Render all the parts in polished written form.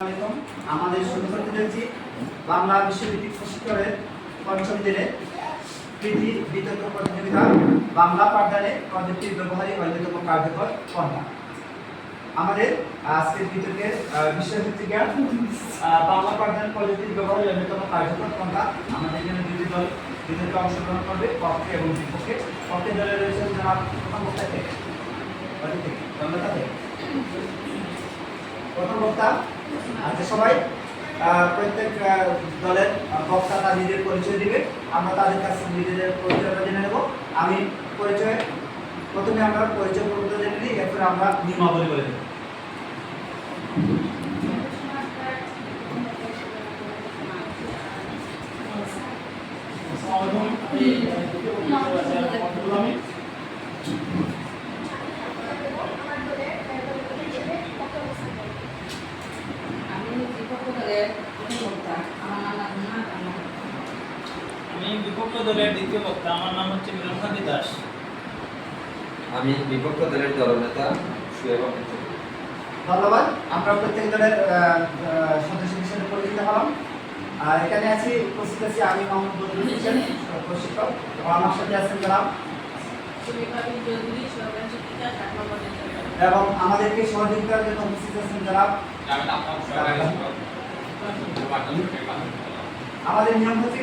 আমাদের শুরু করতে যাচ্ছি বাংলা বিশ্বভিত্তিক প্রশিক্ষণের পঞ্চম দিনে কৃতি বিতর্ক প্রতিযোগিতা বাংলা পাঠদানে প্রযুক্তির ব্যবহারে অন্যতম কার্যকর পন্থা। আমাদের আজকের বিতর্কের বিষয় হচ্ছে বাংলা পাঠদানে প্রযুক্তির ব্যবহারে অন্যতম কার্যকর পন্থা। আমাদের এখানে দুটি দল বিতর্কে অংশগ্রহণ করবে, পক্ষে এবং বিপক্ষে। পক্ষে দলে রয়েছে জনাব প্রথম বক্তা থেকে প্রথম বক্তা। আচ্ছা, সবাই প্রত্যেক দলের বক্তা তার নিজের পরিচয় দিবে। আমরা তাদের কাছে নিজেদের পরিচয়টা জেনে নেব। আমি প্রথমে আমরা পরিচয় পর্যন্ত জেনে নিই, এরপরে আমরা নিয়মাবলী বলে দেব। আমি বিপক্ষ দলের দ্বিতীয় বক্তা, আমার নাম হচ্ছে মিলনকান্তি দাস। আমি বিপক্ষ দলের দলনেতা সুয়েব। ধন্যবাদ। আমরা প্রত্যেক দলের সদস্য হিসেবে পরিচিত হলাম। এখানে উপস্থিত আছি আমি মোহাম্মদ বদরুল হোসেন, প্রশিক্ষক। আমার সাথে আছেন জনাব এবং আমাদেরকে সহযোগিতার জন্য উপস্থিত আছেন জনাব। আমাদের নিয়ম হচ্ছে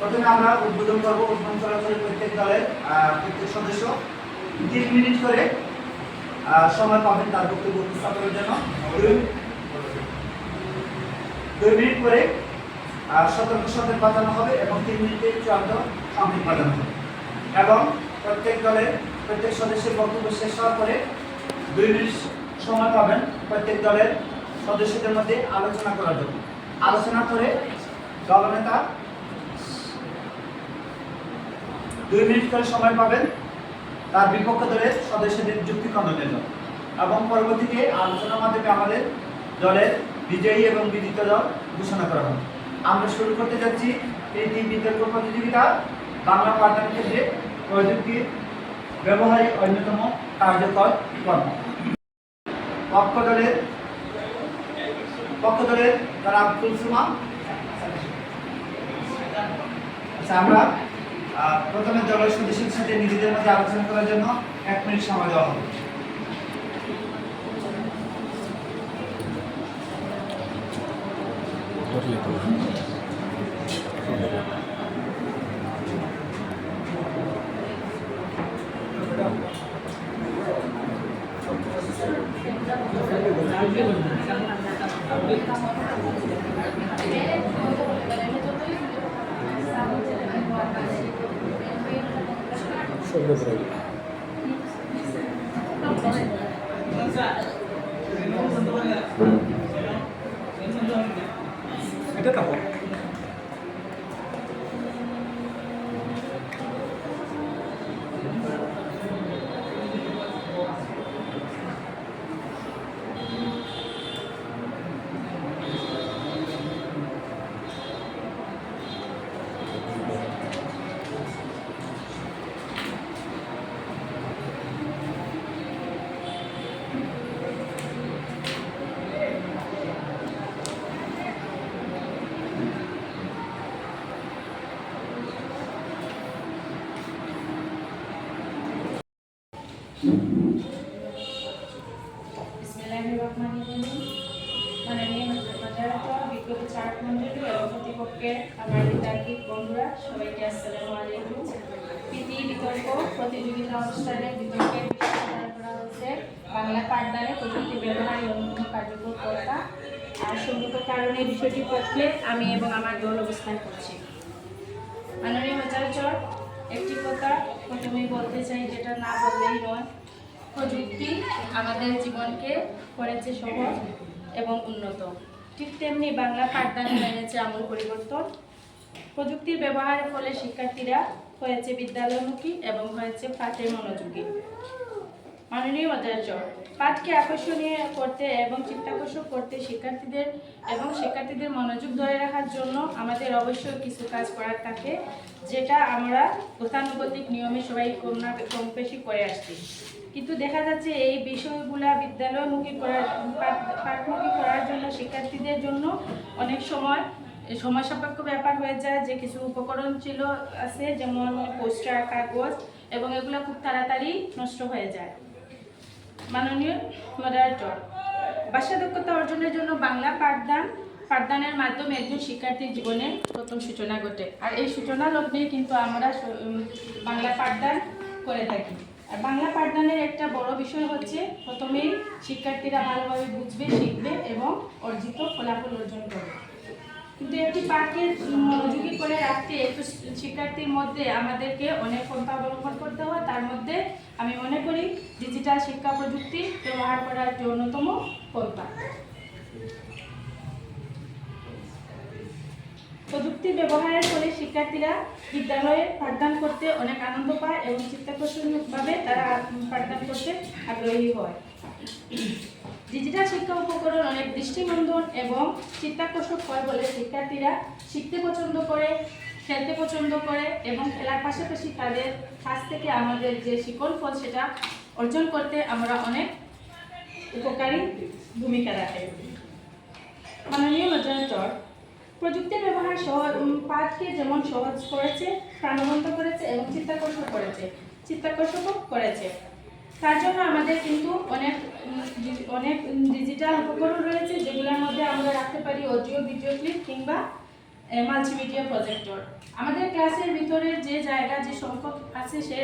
প্রথমে আমরা উদ্বোধন করবো। উদ্বোধন করার পরে প্রত্যেক দলের প্রত্যেক সদস্য 3 মিনিট করে সময় পাবেন তার বক্তব্য উপস্থাপনের জন্য। 2 মিনিট করে সতর্ক সংকেত বাজানো হবে এবং 3 মিনিটে চূড়ান্ত সংকেত বাজানো হবে। এবং প্রত্যেক দলের প্রত্যেক সদস্যের বক্তব্য শেষ হওয়ার পরে 2 মিনিট সময় পাবেন প্রত্যেক দলের সদস্যদের মধ্যে আলোচনা করার জন্য। আলোচনা করে দলনেতা 2 মিনিট করে সময় পাবেন তার বিপক্ষ দলের সদস্যদের যুক্তি খণ্ডনের জন্য। এবং পরবর্তীতে আলোচনার মাধ্যমে আমাদের দলের বিজয়ী এবং বিজিত দল ঘোষণা করা হবে। আমরা শুরু করতে যাচ্ছি এই বিতর্ক প্রতিযোগিতা বাংলা পাঠদান ক্ষেত্রে প্রযুক্তির ব্যবহারে অন্যতম কার্যকর পন্থা। পক্ষ দলের যারা কুলসুমা। আচ্ছা, আমরা প্রথমে দলের সদস্যদের সাথে নিজেদের মধ্যে আলোচনা করার জন্য 1 মিনিট সময় দেওয়া হবে। এটা কাপড় বিগত চার মন্ডলী এবং প্রতিপক্ষের আমার বিদ্যার্থী বন্ধুরা সবাইকে আসসালামু আলাইকুম। কৃতি বিতর্ক প্রতিযোগিতা অনুষ্ঠানে বিতর্কের বিষয় প্রদান করা হয়েছে বাংলা পাঠদানে প্রযুক্তি ব্যবহারের অন্যতম কার্যকর পন্থা। আর সঙ্গত কারণে বিষয়টির পক্ষে আমি এবং আমার দল অবস্থান করছি। মাননীয় আচার্য, একটি কথা প্রথমেই বলতে চাই, যেটা না বললেই নয়। প্রযুক্তি আমাদের জীবনকে করেছে সহজ এবং উন্নত, ঠিক তেমনি বাংলা পাঠদানে এনেছে আমূল পরিবর্তন। প্রযুক্তির ব্যবহারের ফলে শিক্ষার্থীরা হয়েছে বিদ্যালয়মুখী এবং হয়েছে পাঠে মনোযোগী। মাননীয় আচার্য, পাঠকে আকর্ষণীয় করতে এবং চিত্তাকর্ষক করতে শিক্ষার্থীদের মনোযোগ ধরে রাখার জন্য আমাদের অবশ্যই কিছু কাজ করার থাকে, যেটা আমরা গতানুগতিক নিয়মে সবাই কম বেশি করে আসছি। কিন্তু দেখা যাচ্ছে এই বিষয়গুলা পাঠমুখী করার জন্য শিক্ষার্থীদের জন্য অনেক সময় সাপেক্ষ ব্যাপার হয়ে যায়, যে কিছু উপকরণ ছিল আছে যেমন পোস্টার, কাগজ, এবং এগুলো খুব তাড়াতাড়ি নষ্ট হয়ে যায়। মাননীয় মডারেটর, ভাষা দক্ষতা অর্জনের জন্য বাংলা পাঠদানের মাধ্যমে একজন শিক্ষার্থীর জীবনের প্রথম সূচনা ঘটে। আর এই সূচনা লগ্নে কিন্তু আমরা বাংলা পাঠদান করে থাকি। আর বাংলা পাঠদানের একটা বড় বিষয় হচ্ছে প্রথমেই শিক্ষার্থীরা ভালোভাবে বুঝবে, শিখবে এবং অর্জিত ফলাফল অর্জন করবে। কিন্তু একটি পাঠকে মনোযোগী করে রাখতে একটু শিক্ষার্থীর মধ্যে আমাদেরকে অনেক পন্থা অবলম্বন করতে হয়। তার মধ্যে আমি মনে করি ডিজিটাল শিক্ষা প্রযুক্তি ব্যবহার করা একটি অন্যতম পন্থা। প্রযুক্তি ব্যবহারের ফলে শিক্ষার্থীরা বিদ্যালয়ে পাঠদান করতে অনেক আনন্দ পায় এবং চিত্তাকর্ষকভাবে তারা পাঠদান করতে আগ্রহী হয়। ডিজিটাল শিক্ষা উপকরণ অনেক দৃষ্টিনন্দন এবং চিত্তাকর্ষক হয় বলে শিক্ষার্থীরা শিখতে পছন্দ করে, খেলতে পছন্দ করে এবং খেলার পাশাপাশি তাদের কাছ থেকে আমাদের যে শিক্ষণ ফল সেটা অর্জন করতে আমরা অনেক উপকারী ভূমিকা রাখে। মাননীয় মডারেটর, প্রযুক্তির ব্যবহার পাঠকে যেমন সহজ করেছে, প্রাণবন্ত করেছে এবং চিত্তাকর্ষক করেছে। তার জন্য আমাদের কিন্তু অনেক ডিজিটাল উপকরণ রয়েছে, যেগুলোর মধ্যে আমরা রাখতে পারি অডিও ভিডিও ক্লিপ কিংবা মাল্টিমিডিয়া প্রজেক্টর। আমাদের ক্লাসের ভিতরে যে জায়গা, যে সংখ্যক আছে সে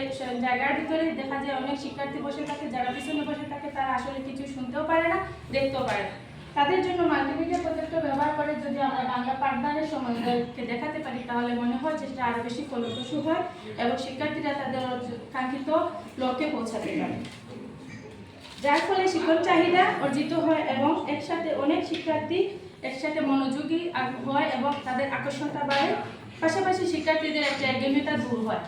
জায়গার ভিতরে দেখা যায় অনেক শিক্ষার্থী বসে থাকে, যারা পিছনে বসে থাকে তারা আসলে কিছু শুনতেও পারে না, দেখতেও পারে না। তাদের জন্য মাল্টিমিডিয়া প্রজেক্টর ব্যবহার করে যদি আমরা বাংলা পাঠদানের সময় দেখাতে পারি তাহলে মনে হয় যে সেটা আরও বেশি ফলপ্রসূ হয় এবং শিক্ষার্থীরা তাদের কাঙ্ক্ষিত লক্ষ্যে পৌঁছাতে পারে, যার ফলে শিক্ষণ চাহিদা অর্জিত হয় এবং একসাথে অনেক শিক্ষার্থী একসাথে মনোযোগী হয় এবং তাদের আকর্ষণটা বাড়ে, পাশাপাশি শিক্ষার্থীদের একটা একঘেয়েমিতা দূর হয়।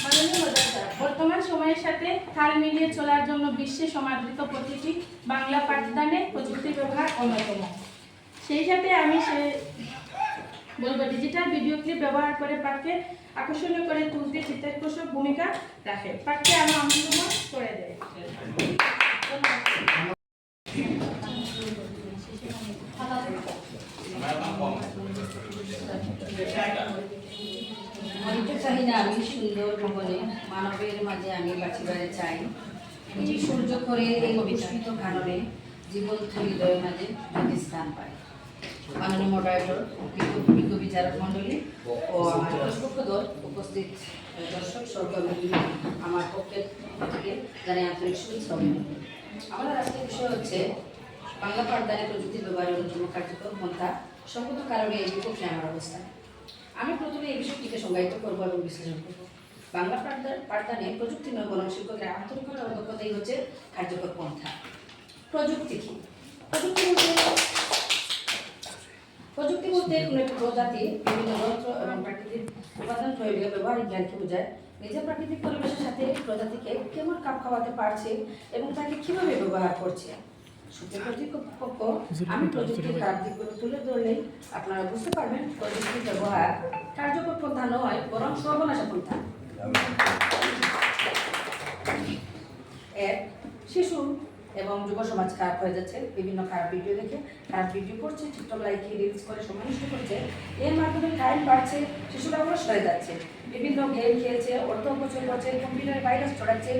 মাননীয় মডারেটর, বর্তমান সময়ের সাথে তাল মিলিয়ে চলার জন্য বিশ্বে সমাদৃত প্রতিটি বাংলা পাঠদানে প্রযুক্তির ব্যবহার অন্যতম। সেই সাথে আমি বলবো ডিজিটাল ভিডিও ক্লিপ ব্যবহার করে পাঠকে আকর্ষণীয় করে তুলতে চিত্তাকর্ষক ভূমিকা রাখে, পাঠকে আরো আনন্দময় করে দেয়। মনিতে চাই না আমি সুন্দর ভবনে, মানবের মাঝে আমি বাঁচিবারে চাই। এই সূর্য করে এই অবিস্মৃত কারণে জীবন হৃদয়ের মাঝে যদি স্থান পায়। মাননীয় মডারেটর, বিজ্ঞ বিচারক মণ্ডলী ও আমার প্রতিপক্ষ দল, উপস্থিত দর্শক সহকর্মী, আমার পক্ষের থেকে জানাই আন্তরিক শুভেচ্ছা অভিনন্দন। আমাদের আজকের বিষয় হচ্ছে বাংলা পাঠদানে প্রযুক্তি ব্যবহারের অন্যতম কার্যকর পন্থা সংগত কারণে এই বিপক্ষে আমার অবস্থান। আমি প্রথমে এই বিষয়টিকে সংজ্ঞায়িত করবো এবং বিশ্লেষণ করবো। বাংলা পাঠদানে প্রযুক্তি নয় বরং শিক্ষকদের আন্তরিকতা ও দক্ষতাই হচ্ছে কার্যকর পন্থা। প্রযুক্তি কি? প্রযুক্তি বলতে কোনো একটি প্রজাতি বিভিন্ন যন্ত্র এবং প্রাকৃতিক উপাদান প্রয়োগে ব্যবহারিক জ্ঞানকে বোঝায়। নিজের প্রাকৃতিক পরিবেশের সাথে প্রজাতিকে কেমন খাপ খাওয়াতে পারছে এবং তাকে কিভাবে ব্যবহার করছে। সুপ্রিয় কর্তৃপক্ষ, আমি প্রযুক্তির দিকগুলো তুলে ধরলেই আপনারা বুঝতে পারবেন প্রযুক্তির ব্যবহার কার্যকর পন্থা নয় বরং সর্বনাশা পন্থা। এক, শিশু এবং যুব সমাজ খারাপ হয়ে যাচ্ছে, বিভিন্ন খারাপ ভিডিও দেখে খারাপ ভিডিও করছে, টিকটক লাইকে রিলস করে সময় নষ্ট করছে। এর মাধ্যমে টাইম বাড়ছে, শিশুরা অলস হয়ে যাচ্ছে, বিভিন্ন গেম খেলছে, অর্থ অপচয় করছে, কম্পিউটারে ভাইরাস ছড়াচ্ছে।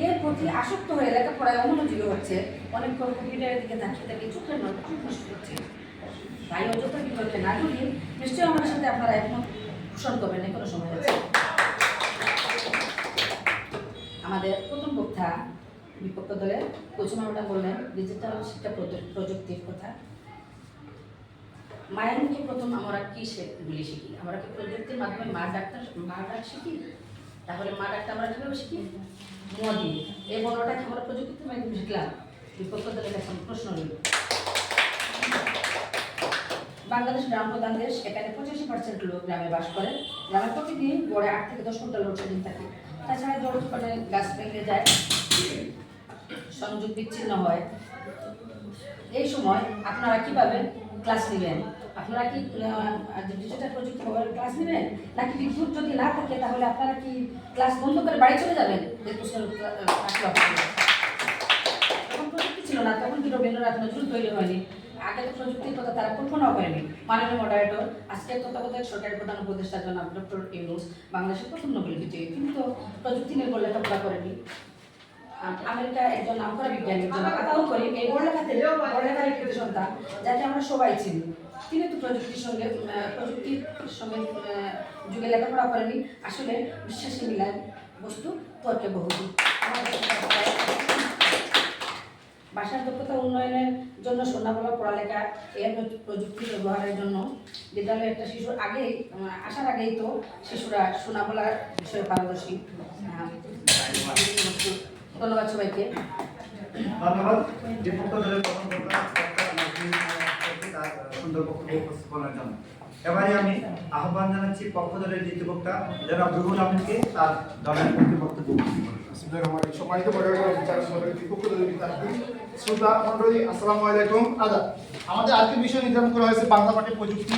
এর প্রতি আসক্ত হয়ে লেখাপড়ায় অমনোযোগী হচ্ছে, অনেকক্ষণ কম্পিউটারের দিকে তাকিয়ে তাকিয়ে চোখের নষ্ট করছে। তাই অযথা বিতর্কে না ঘুরিয়ে নিশ্চয়ই আমার সাথে আপনারা একমত পোষণ করবেন কোনো সময় আছে। আমাদের প্রথম বক্তা বিপক্ষ দলের কোচমাটা বললেন ডিজিটাল শিক্ষা প্রযুক্তির কথা। মায়ের মুখে প্রথম আমরা কি বলি শিখি? আমরা কি প্রযুক্তির মাধ্যমে মা ডাক শিখি? তাহলে মা ডাকটা আমরা কীভাবে শিখি? মোদি এই বর্ণটা কি আমরা প্রযুক্তির মাধ্যমে শিখলাম? বিপক্ষ দলের কাছে প্রশ্ন রইল। বাংলাদেশ গ্রাম প্রধান দেশ, এখানে 85% লোক গ্রামে বাস করে। গ্রামে প্রতিদিন গড়ে 8 থেকে 10 ঘন্টা লোডশেডিং থাকে। তাছাড়া জলপটে গাছ ভেঙে যায়, সংযোগ বিচ্ছিন্ন হয়। এই সময় আপনারা কিভাবে ক্লাস নেবেন? আপনারা কি ডিজিটাল প্রযুক্তি ব্যবহারে ক্লাস নেবেন, নাকি বিদ্যুৎ যদি না থাকে তাহলে আপনারা কি ক্লাস বন্ধ করে বাড়ি চলে যাবেন? এই প্রশ্নের তখন প্রযুক্তি ছিল না, তখন কি রবীন্দ্রনাথ নজরুল তৈরি হয়নি। আগে তো প্রযুক্তির কথা তারা কল্পনাও করেনি। মাননীয় মডারেটর, আজকের তত্ত্বাবধায়ক সরকারের প্রধান উপদেষ্টা জনাব ডক্টর ইউনূস বাংলাদেশের প্রথম নোবেল বিজয়ী, তিনি তো প্রযুক্তি নির্ভর লেখাপড়া করেনি। আমেরিকা একজন নামকরা বিজ্ঞানী আতাউল করিম এই বড়লেখার একটি সন্তান, যাকে আমরা সবাই চিনি, তিনি তো প্রযুক্তির সঙ্গে যুগে লেখাপড়া করেনি। আসলে বিশ্বাসী মিলায় বস্তু তর্কে বহুদূর। ভাষার দক্ষতা উন্নয়নের জন্য শূন্যবলা পড়ালেখা এর প্রযুক্তি ব্যবহারের জন্য বিদ্যালয়ে একটা শিশুর আগেই আসার আগেই তো শিশুরা শূন্যবলার বিষয়ে পারদর্শী। ধন্যবাদ সবাইকে। ধন্যবাদ। বিপক্ষ দলের প্রথম বক্তা তার সুন্দর বক্তব্য উপস্থাপনের জন্য। এবারে আমি আহ্বান জানাচ্ছি পক্ষ দলের দ্বিতীয় বক্তা জনাব রুহুল আমিনকে তার দলের পক্ষে বক্তব্য উপস্থাপন। সম্মানিত বিপক্ষ দলের শ্রোতা মন্ডলী, আসসালামু আলাইকুম। আদাব। আমাদের আজকের বিষয় নির্ধারণ করা হয়েছে বাংলা পাঠ্য প্রযুক্তি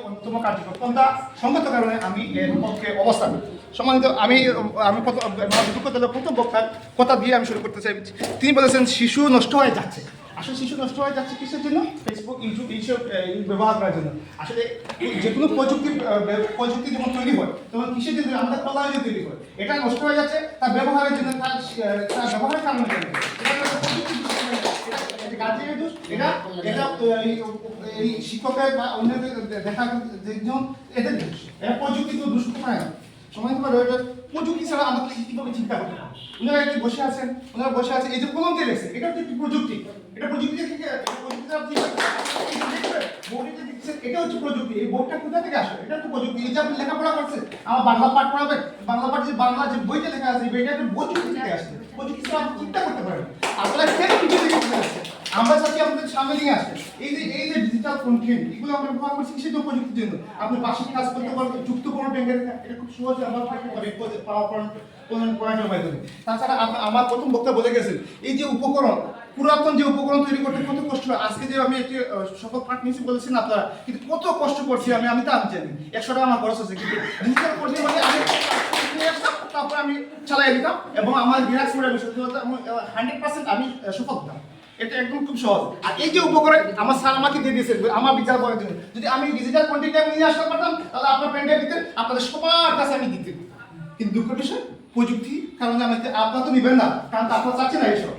অন্যতম কার্যকর পন্থা। সংগত কারণে আমি এর পক্ষে অবস্থান। সম্মানিত বিপক্ষ দলের প্রথম বক্তার কথা দিয়ে আমি শুরু করতে চাই। তিনি বলেছেন শিশু নষ্ট হয়ে যাচ্ছে। আসলে শিশু নষ্ট হয়ে যাচ্ছে কিসের জন্য? ফেসবুক, ইউটিউব এইসব ব্যবহার করার জন্য। আসলে যে কোনো প্রযুক্তি যখন তৈরি হয় তখন কিসের জন্য? আমাদের কল্যাণের জন্য তৈরি হয়। এটা নষ্ট হয়ে যাচ্ছে তার ব্যবহারের জন্য, তার ব্যবহারের কারণে। গার্জিয়ানের দোষ, এটা এই শিক্ষকের বা অন্যদের দেখা এদের দোষ। এটা প্রযুক্তি কোনো দোষ পায় না। সময় প্রযুক্তি ছাড়া আমাকে কীভাবে চিন্তা করতে হবে? ওনারা একটু বসে আছেন, এই যে কলম দিয়ে লেখছে, এটা হচ্ছে প্রযুক্তি। এটা প্রযুক্তি থেকে এটা হচ্ছে প্রযুক্তি। এই বোর্ডটা কোথা থেকে আসে? এটা হচ্ছে প্রযুক্তি। এই যে আপনি লেখাপড়া করছেন, আমার বাংলা পাঠ পড়াবেন, বাংলা পাঠ যে বইটা লেখা আছে, এই বইটা প্রযুক্তি থেকে আসছে। প্রযুক্তি ছাড়া আপনি চিন্তা করতে পারেন। আপনারা কেন কিছু থেকে আসছে? আমরা চাচ্ছি আপনাদের সামনে নিয়ে আসছে এই যে ডিজিটাল কন্টেন্ট, এগুলো আমরা ব্যবহার করছি কিসের জন্য? প্রযুক্তির জন্য। আপনি বার্ষিক কাজ করতে পারবেন, যুক্ত কোনো ব্যাংকের এটা খুব সহজে আমরা পড়ানোর মাধ্যমে। তাছাড়া আমার প্রথম বক্তা বলে গেছেন, এই যে উপকরণ, পুরাতন যে উপকরণ তৈরি করতে কত কষ্ট হয়। আজকে যে আমি একটি শপথ পাঠ নিয়েছি বলেছেন আপনারা, কিন্তু কত কষ্ট করছি আমি তা আমি জানি। 100 টাকা আমার খরচ আছে, কিন্তু ডিজিটাল করতে মানে তারপর আমি চালাই দিতাম এবং আমার রিল্যাক্স করে আমি সত্যি বলতে 100% আমি শপথ দিতাম। এটা একদম খুব সহজ। আর এই যে উপকরণ আমার স্যার আমাকে দিয়ে দিয়েছেন আমার বিচার করার জন্য, যদি আমি ডিজিটাল কন্টেন্ট আমি নিয়ে আসতে পারতাম তাহলে আপনার পেনটা দিতেন, আপনাদের সবার কাছে আমি দিতেন। কিন্তু দুঃখের বিষয় প্রযুক্তি কারণে আমি আপনারা তো নেবেন না, কারণ আপনারা চাচ্ছেন না এইসব।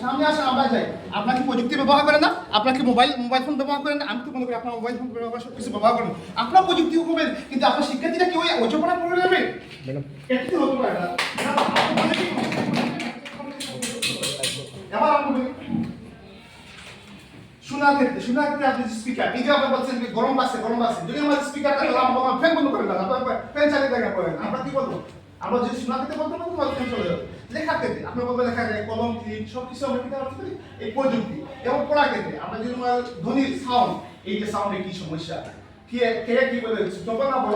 সামনে আসেন, আমরা যাই। আপনার কি প্রযুক্তি ব্যবহার করেন না? আপনার কি মোবাইল ফোন ব্যবহার করেন না? আমি তো মনে করি আপনার মোবাইল ফোন ব্যবহার সব কিছু ব্যবহার করেন। আপনার প্রযুক্তি করবেন, কিন্তু আপনার শিক্ষার্থীরা কি ওই অচপনা পড়ে যাবে? একটু হতে পারে না। এবার আমি বলি শোনার ক্ষেত্রে আপনি স্পিকার, এই যে আপনি বলছেন গরম লাগছে, যদি আমার স্পিকারটা আমার ফ্যান বন্ধ করে দেন, আপনার ফ্যান চালিয়ে দেখা করেন, আমরা কি বলবো? আমরা যদি শোনার ক্ষেত্রে বলতে পারবো তোমার ফ্যান চলে যাবে। লেখার ক্ষেত্রে আপনি বলবেন লেখা যায় কলম, ক্লিপ সব কিছু আমরা কিনতে পারছি এই প্রযুক্তি। এবং পড়ার ক্ষেত্রে আমরা যদি ধ্বনির সাউন্ড, এই যে সাউন্ডের কি সমস্যা, কি বলে যখন না বড়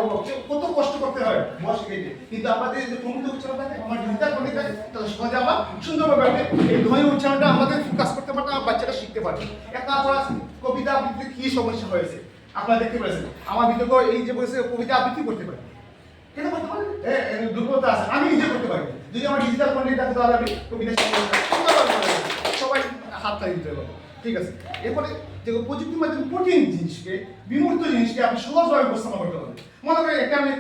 কত কষ্ট করতে হয় বসে গেছে, কিন্তু আমাদের যে প্রমুখ উচ্চারণ থাকে আমার ডিজিটাল করে থাকে, তাহলে সহজে আমরা সুন্দরভাবে এই ধ্বনি উচ্চারণটা আমাদের ফোকাস করতে পারতাম, আমার বাচ্চারা শিখতে পারে। তারপর কবিতা আবৃত্তিতে কি সমস্যা হয়েছে আপনারা দেখতে পেয়েছেন। আমার বিতর্ক এই যে বলেছে কবিতা আবৃত্তি করতে পারে, কেন করতে পারে? দুর্বলতা আছে, আমি নিজে করতে পারি। যদি আমার ডিজিটাল কন্টেন্ট থাকে তাহলে আমি কবিতা সবাই হাত তালি দিতে পারবো। ঠিক আছে। এরপরে যে প্রযুক্তির মাধ্যমে কঠিন জিনিসকে, বিমূর্ত জিনিসকে আপনি সহজভাবে উপস্থাপন করতে পারেন। মনে করেন একটা আমি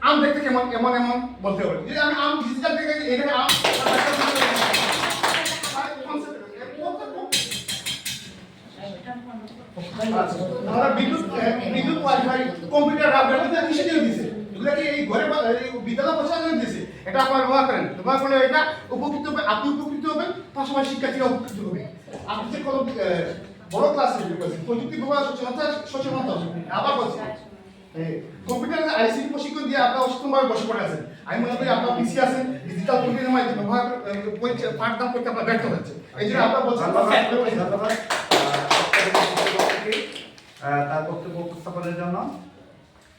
আম দেখতে কেমন এমন বলতে পারি। যদি আমি আম ডিজিটাল দেখে এখানে আম বিদ্যুৎ ওয়াইফাই কম্পিউটার কিসের জন্য দিয়েছে? এগুলাকে এই ঘরে বিদ্যালয় বসার জন্য দিয়েছে। এটা আপনারা ব্যবহার করলে এটা উপকৃত হবে, আপনি উপকৃত হবেন, পাশাপাশি শিক্ষার্থীরা উপকৃত হবে। আপনি যে কোনো বড় ক্লাসে প্রযুক্তি ব্যবহার সচেতনতা আবার বলছি, কম্পিউটার আইসিটি প্রশিক্ষণ দিয়ে আপনারা অসুস্থভাবে বসে পড়ে আছেন। আমি মনে করি আপনার পিসি আছেন, ডিজিটাল কন্টেন্টের মাধ্যমে ব্যবহার পাঠদান করতে আপনার ব্যর্থ হচ্ছে। এই জন্য আপনারা বলছেন তার বক্তব্য উপস্থাপনের জন্য।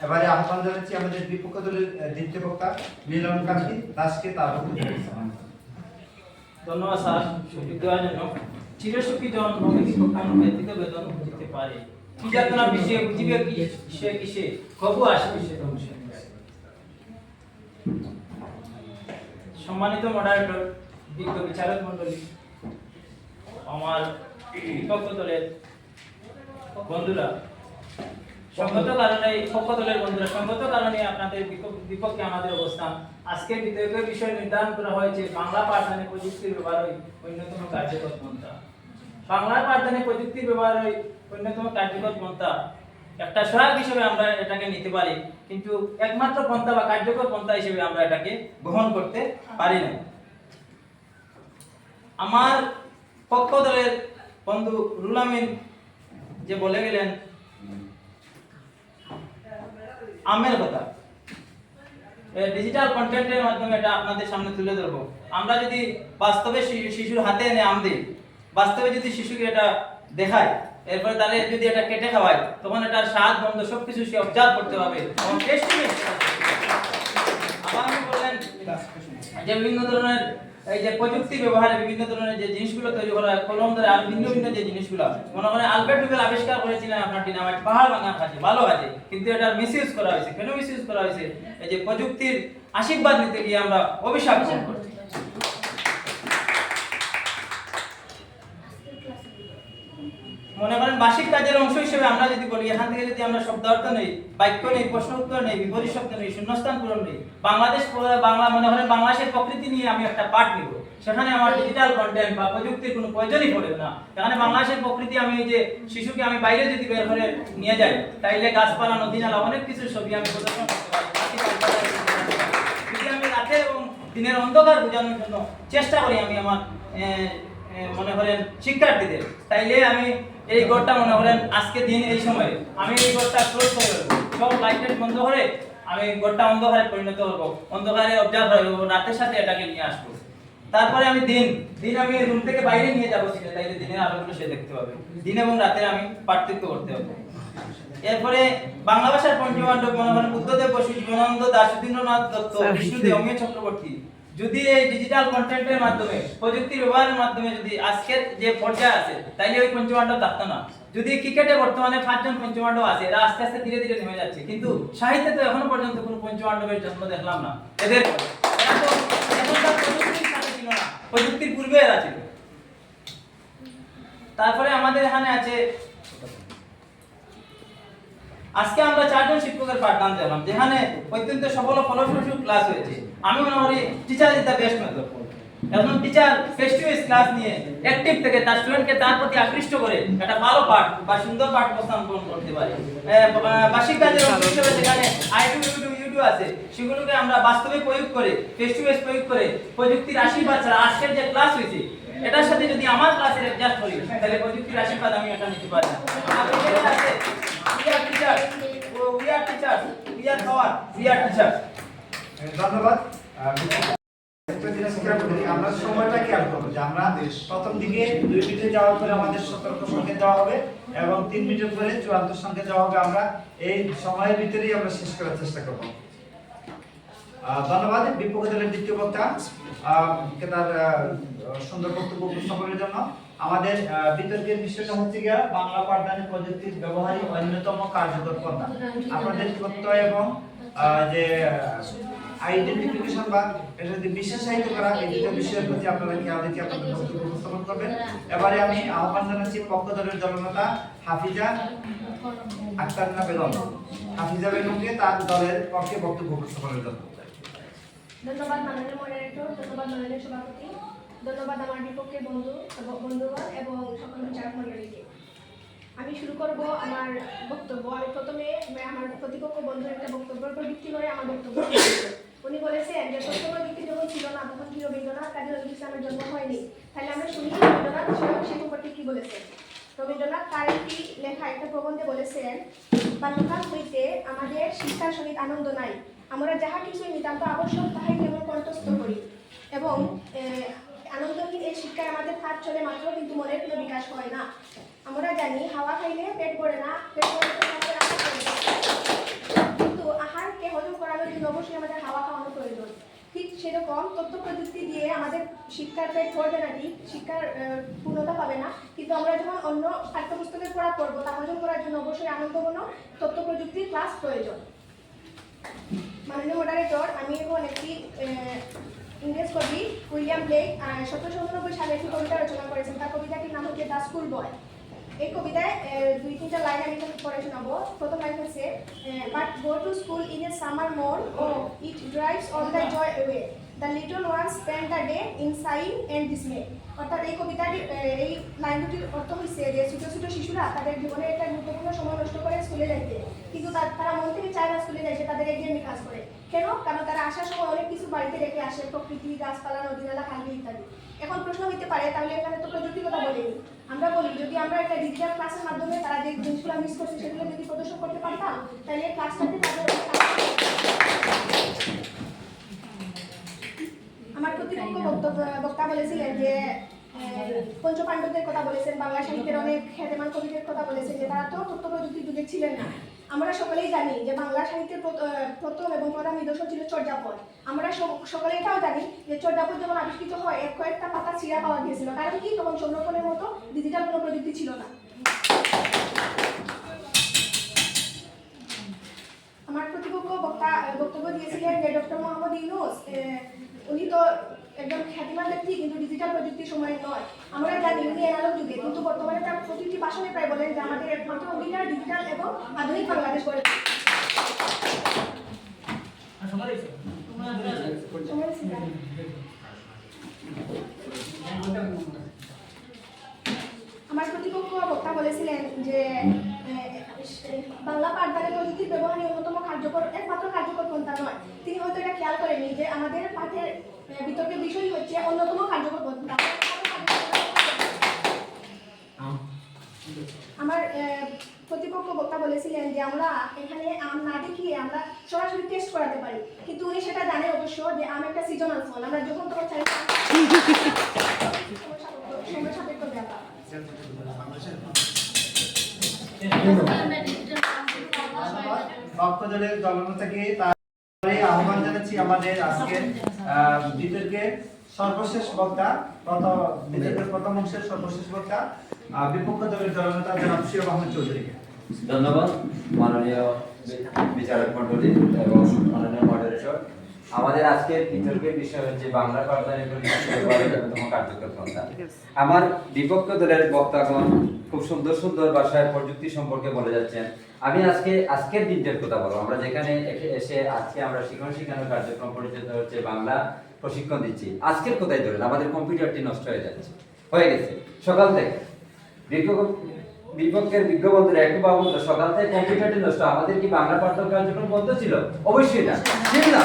এবারে আহ্বান জানাচ্ছি আমাদের বিপক্ষ দলের দ্বিতীয় বক্তা মিলন কান্তি দাসকে তার বক্তব্য উপস্থাপন। ধন্যবাদ স্যার সুযোগ দেওয়ার জন্য। চিরসুখী জন নবীন কখনো ব্যতীত বেদন বুঝতে পারে, কি যাতনা বিষয়ে বুঝিবে কি কিসে কবু আসবে সে সম্মানিত মডারেটর, বিজ্ঞ বিচারক মণ্ডলী, আমার বিপক্ষ দলের বন্ধুরা, সঙ্গত কারণে আপনাদের বিপক্ষে আমাদের অবস্থান। আজকে বিতর্কের বিষয় নির্ধারণ করা হয়েছে বাংলা পাঠদানে প্রযুক্তির ব্যবহারই অন্যতম কার্যকর পন্থা। বাংলা পাঠদানে প্রযুক্তির ব্যবহারই অন্যতম কার্যকর পন্থা একটা সহায়ক হিসেবে আমরা এটাকে নিতে পারি, কিন্তু একমাত্র পন্থা বা কার্যকর পন্থা হিসেবে আমরা এটাকে গ্রহণ করতে পারি না। আমার পক্ষ দলের বন্ধু রুহুল আমিন যে বলে গেলেন আমের কথা, ডিজিটাল কন্টেন্টের মাধ্যমে এটা আপনাদের সামনে তুলে ধরবো। আমরা যদি বাস্তবে শিশুর হাতে এনে আম দিই, বাস্তবে যদি শিশুকে এটা দেখায়, এরপরে তাহলে যদি এটা কেটে খাওয়ায়, তখন এটার স্বাদ গন্ধ সবকিছু সে অবজার্ভ করতে পারবে এবং টেস্টি আবার আমি বললেন যে বিভিন্ন ধরনের এই যে প্রযুক্তি ব্যবহারে বিভিন্ন ধরনের যে জিনিসগুলো তৈরি করা হয়, কলম ধরে আর ভিন্ন ভিন্ন যে জিনিসগুলো, মনে করেন আলবার্ট ডুবেল আবিষ্কার করেছিলেন আপনার ডিনামাইট, পাহাড় ভাঙা কাজে, ভালো কাজে, কিন্তু এটার মিসইউজ করা হয়েছে। কেন মিসইউজ করা হয়েছে? এই যে প্রযুক্তির আশীর্বাদ নিতে গিয়ে আমরা অভিশাপ গ্রহণ করছি। মনে করেন বার্ষিক কাজের অংশ হিসেবে আমরা যদি বলি, এখান থেকে যদি আমরা শব্দার্থ নেই, বাক্য নেই, প্রশ্ন উত্তর নেই, বিপরীত শব্দ নেই, শূন্যস্থান পূরণ নেই, বাংলা মনে করেন বাংলাদেশের প্রকৃতি নিয়ে আমি একটা পাঠ নিব, সেখানে আমার ডিজিটাল কন্টেন্ট বা প্রযুক্তির কোনো প্রয়োজনই পড়ে না। এখানে বাংলাদেশের প্রকৃতি আমি যে শিশুকে আমি বাইরে যদি বের করে নিয়ে যাই, তাইলে গাছপালা, নদী নালা, অনেক কিছুর ছবি আমি প্রদর্শন করতে পারি। যদি আমি রাতে এবং দিনের অন্ধকার বোঝানোর জন্য চেষ্টা করি আমি আমার মনে করেন শিক্ষার্থীদের, তাইলে আমি এই ঘরটা মনে করেন আজকে দিন এই সময়ে আমি এই ঘরটা ক্লোজ করে দেবো, সব লাইট বন্ধ করে আমি ঘরটা অন্ধকারে পরিণত করবো, অন্ধকারে অবজার্ভ করবো, রাতের সাথে এটাকে নিয়ে আসবো। তারপরে আমি দিন আমি রুম থেকে বাইরে নিয়ে যাবো, তাইলে দিনের আলোগুলো সে দেখতে পাবে। দিন এবং রাতের আমি পার্থক্য করতে হবে। এরপরে বাংলা ভাষার পঞ্চপাণ্ডব মনে করেন বুদ্ধদেব বসু, জীবনানন্দ দাশ, সুধীন্দ্রনাথ দত্ত, বিষ্ণুদেব, অমিয় চক্রবর্তী, যদি এই ডিজিটাল কন্টেন্টের মাধ্যমে প্রযুক্তির ব্যবহারের মাধ্যমে যদি আজকের যে পর্যায়ে আছে, তাইলে ওই পঞ্চপাণ্ডব থাকতো না। যদি ক্রিকেটে বর্তমানে 5 জন পঞ্চপাণ্ডব আছে, এরা আস্তে আস্তে ধীরে ধীরে নেমে যাচ্ছে, কিন্তু সাহিত্যে তো এখনো পর্যন্ত কোনো পঞ্চপাণ্ডবের জন্ম দেখলাম না। এদের প্রযুক্তির সাথে ছিল না, প্রযুক্তির পূর্বে এরা ছিল। তারপরে আমাদের এখানে আছে, আজকে আমরা 4 জন শিক্ষকের পাঠদান দিলাম, যেখানে অত্যন্ত সফল ও ফলপ্রসূ ক্লাস হয়েছে। আমি মনে করি teacher is the best method. এখন teacher face to face class নিয়ে অ্যাক্টিভ থেকে তার স্টুডেন্টকে তার প্রতি আকৃষ্ট করে একটা ভালো পাঠ বা সুন্দর পাঠ উপস্থাপন করতে পারে। বার্ষিক কাজের অংশ হিসেবে যেখানে ইউটিউব আছে, সেগুলোকে আমরা বাস্তবে প্রয়োগ করে, ফেস টু ফেস প্রয়োগ করে, প্রযুক্তির আশীর্বাদ ছাড়া আজকের যে ক্লাস হয়েছে এটার সাথে যদি আমার ক্লাসের অ্যাডজাস্ট করি, তাহলে প্রযুক্তির আশীর্বাদ আমি এটা নিতে পারি না। ধন্যবাদ। একটা জিনিস খেয়াল করি, আমরা সময়টা খেয়াল করবো যে আমরা প্রথম দিকে 2 মিনিটে যাওয়ার পরে আমাদের সতর্ক সংকেত দেওয়া হবে এবং 3 মিনিটের পরে চূড়ান্ত সংকেত দেওয়া হবে। আমরা এই সময়ের ভিতরেই আমরা শেষ করার চেষ্টা করবো। ধন্যবাদ বিপক্ষ দলের দ্বিতীয় বক্তা তার সুন্দর বক্তব্য উপস্থাপনের জন্য। আমাদের বিতর্কের বিষয়টা হচ্ছে গিয়া বাংলা পাঠদানে প্রযুক্তির ব্যবহারই অন্যতম কার্যকর পন্থা। আপনাদের তথ্য এবং যে আইডেন্টিফিকেশন বা এটা যদি বিশেষায়িত করা, এই দুটো বিষয়ের প্রতি আপনারা খেয়াল রেখে আপনাদের বক্তব্য উপস্থাপন করবেন। এবারে আমি আহ্বান জানাচ্ছি পক্ষ দলের জননেতা হাফিজা আক্তার বেগম, হাফিজা বেগমকে তার দলের পক্ষে বক্তব্য উপস্থাপনের জন্য। ধন্যবাদ মাননীয় মডারেটর, ধন্যবাদ মাননীয় সভাপতি, ধন্যবাদ আমার বিপক্ষের বন্ধুগণ এবং সকল বিচারক মণ্ডলীকে। আমি শুরু করব আমার বক্তব্য। আমি প্রথমে আমার প্রতিপক্ষ বন্ধুর একটা বক্তব্যের উপর ভিত্তি করে আমার বক্তব্য। উনি বলেছেন যে তথ্য প্রযুক্তি যখন ছিল না তখন কি রবীন্দ্রনাথ কাজী নজরুল ইসলামের জন্ম হয়নি। তাহলে আমরা শুনি রবীন্দ্রনাথ সে সম্পর্কে কি বলেছেন। রবীন্দ্রনাথ তার একটি লেখা একটা প্রবন্ধে বলেছেন, বাল্যকাল হইতে আমাদের শিক্ষার সহিত আনন্দ নাই, আমরা যাহা কিছুই নিতান্ত আবশ্যক তাহাই কেবল কণ্ঠস্থ করি এবং আনন্দহীন এই শিক্ষায় আমাদের কাজ চলে মাত্র, কিন্তু মনের কোনো বিকাশ হয় না। আমরা জানি হাওয়া খাইলে পেট ভরে না, কিন্তু আহারকে হজম করানোর জন্য অবশ্যই আমাদের হাওয়া খাওয়ানো প্রয়োজন। ঠিক সেরকম তথ্য প্রযুক্তি দিয়ে আমাদের শিক্ষার পেট ভরবে না, ঠিক শিক্ষার পূর্ণতা পাবে না, কিন্তু আমরা যখন অন্য পাঠ্যপুস্তকের পড়া পড়বো তা হজম করার জন্য অবশ্যই আনন্দঘন তথ্য প্রযুক্তির ক্লাস প্রয়োজন। মাননীয় মডারেটর, আমি এখন একটি ইংরেজ কবি উইলিয়াম ব্লেক 1789 সালে একটি কবিতা রচনা করেছেন। তার কবিতাটির নাম হচ্ছে দ্য স্কুল বয়। এই কবিতায় 2-3টা লাইন আমি পড়ে শোনাবো। প্রথম লাইন হচ্ছে but go to school in a summer morn oh it drives all the joy away the little one spend the day in sighing and dismay. অর্থাৎ এই কবিতাটি এই লাইন দুটির অর্থ হচ্ছে যে ছোট ছোট শিশুরা তাদের জীবনে একটা গুরুত্বপূর্ণ সময় নষ্ট করে স্কুলে যাইতে, কিন্তু তারা মন থেকে চায় না স্কুলে যাইতে, তাদের একঘেয়েমি কাজ করে। কেন? কারণ তারা আসার সময় অনেক কিছু বাড়িতে রেখে আসে, প্রকৃতি, গাছপালা, নদী-নালা, খাল ইত্যাদি। এখন প্রশ্ন হইতে পারে তাহলে এখানে তো প্রযুক্তির কথা বলিনি। আমরা বলি যদি আমরা একটা ডিজিটাল ক্লাসের মাধ্যমে তারা যে জিনিসগুলো মিস করছে সেগুলো যদি প্রদর্শন করতে পারতাম তাহলে ক্লাসটাতে তাদের আমার প্রতিপক্ষ বক্তা বলেছিলেন যে পঞ্চপাণ্ডবদের কথা বলেছেন, বাংলা সাহিত্যের অনেক খ্যাতিমান কবিদের কথা বলেছেন যে তারা তো তথ্য প্রযুক্তির যুগে ছিলেন না। আমরা সকলেই জানি যে বাংলা সাহিত্যের প্রথম এবং প্রধান নিদর্শন ছিল চর্যাপদ। আমরা সকলে এটাও জানি যে চর্যাপদ যখন আবিষ্কৃত হয় কয়েকটা পাতা ছিঁড়া পাওয়া গিয়েছিল, কারণ কি তখন সংরক্ষণের মতো ডিজিটাল কোনো প্রযুক্তি ছিল না। আমার প্রতিপক্ষ বক্তব্য দিয়েছিলেন যে ডক্টর মোহাম্মদ ইউনূস, উনি তো একজন খ্যাতিমান ব্যক্তি কিন্তু ডিজিটাল প্রযুক্তির সময় নয়। আমরা জানি উনি অ্যানালগ যুগে, কিন্তু বর্তমানে তার প্রতিটি ভাষণে প্রায় বলেন যে আমাদের একমাত্র অঙ্গীকার ডিজিটাল এবং আধুনিক বাংলাদেশ গড়ে আমার প্রতিপক্ষ বক্তা বলেছিলেন যে বাংলা পাঠদানে প্রযুক্তির ব্যবহারই অন্যতম একমাত্র কার্যকর পন্থা নয়। তিনি হয়তো এটা খেয়াল করেনি যে আমাদের পাঠের বিতর্কের বিষয় হচ্ছে অন্যতম কার্যকর পন্থা। আমার প্রতিপক্ষ বক্তা বলেছিলেন যে আমরা এখানে আম না দেখিয়ে আমরা সরাসরি টেস্ট করাতে পারি, কিন্তু উনি সেটা জানেন অবশ্য যে আম একটা সিজনাল ফল, আমরা যখন তখন চাই সময় সাপেক্ষ ব্যাপার। ভক্তদের জনতাকে তারপরে আহ্বান জানাচ্ছি আমাদের আজকের বিতর্কের সর্বশেষ বক্তা, বিতর্কের প্রথম অংশের সর্বশেষ বক্তা বিপক্ষ দলের জননেতা জনাব শিরোভ আহমেদ চৌধুরীকে। ধন্যবাদ মাননীয় বিচারক মণ্ডলী এবং মাননীয় মডারেটর। আমাদের আজকের বিতর্কের বিষয় হচ্ছে বাংলা পাঠদানের অন্যতম কার্যকর পন্থা। আমার বিপক্ষ দলের বক্তাগণ খুব সুন্দর সুন্দর ভাষায় প্রযুক্তি সম্পর্কে বলে যাচ্ছেন। আমি আজকের দিনটার কথা বলবো। আমরা যেখানে এসে আজকে আমরা শিক্ষানোর কার্যক্রম পরিচালিত হচ্ছে, বাংলা প্রশিক্ষণ দিচ্ছি। আজকের কোথায় ধরেন আমাদের কম্পিউটারটি নষ্ট হয়ে গেছে সকাল থেকে। বিপক্ষের বিজ্ঞ বন্ধুরা একটু বাবু সকাল থেকে কম্পিউটারটি নষ্ট, আমাদের কি বাংলা পাঠ্য কার্যক্রম বন্ধ ছিল? অবশ্যই না, ঠিক না?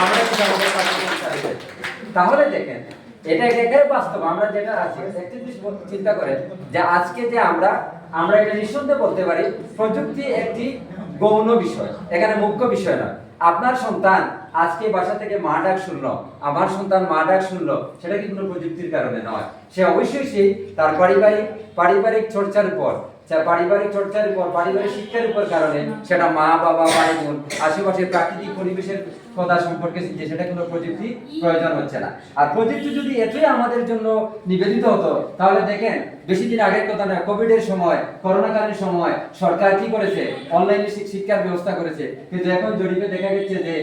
আমরা কি আমাদের কার্যক্রম চালিয়ে? তাহলে দেখেন এটা একেবারে বাস্তব। আমরা যেটা আছি একটা জিনিস চিন্তা করেন যে আজকে যে আমরা এটা নিঃসন্দেহে বলতে পারি প্রযুক্তি একটি গৌণ বিষয়, এখানে মুখ্য বিষয় না। আপনার সন্তান আজকে বাসা থেকে মা ডাক শুনলো, আমার সন্তান মা ডাক শুনলো, সেটা কি কোনো প্রযুক্তির কারণে নয়। সে অবশ্যই সেই তার পারিবারিক চর্চার উপর, পারিবারিক শিক্ষার উপর কারণে সেটা মা বাবা ভাই বোন আশেপাশের প্রাকৃতিক পরিবেশের কথা সম্পর্কে শিখছে, সেটা কোনো প্রযুক্তি প্রয়োজন হচ্ছে না। আর প্রযুক্তি যদি এতই আমাদের জন্য নিবেদিত হতো তাহলে দেখেন বেশি দিন আগের কথা নয়, কোভিডের সময়, করোনাকালীন সময় সরকার কি করেছে? অনলাইনে শিক্ষার ব্যবস্থা করেছে। কিন্তু এখন জরিপে দেখা গেছে যে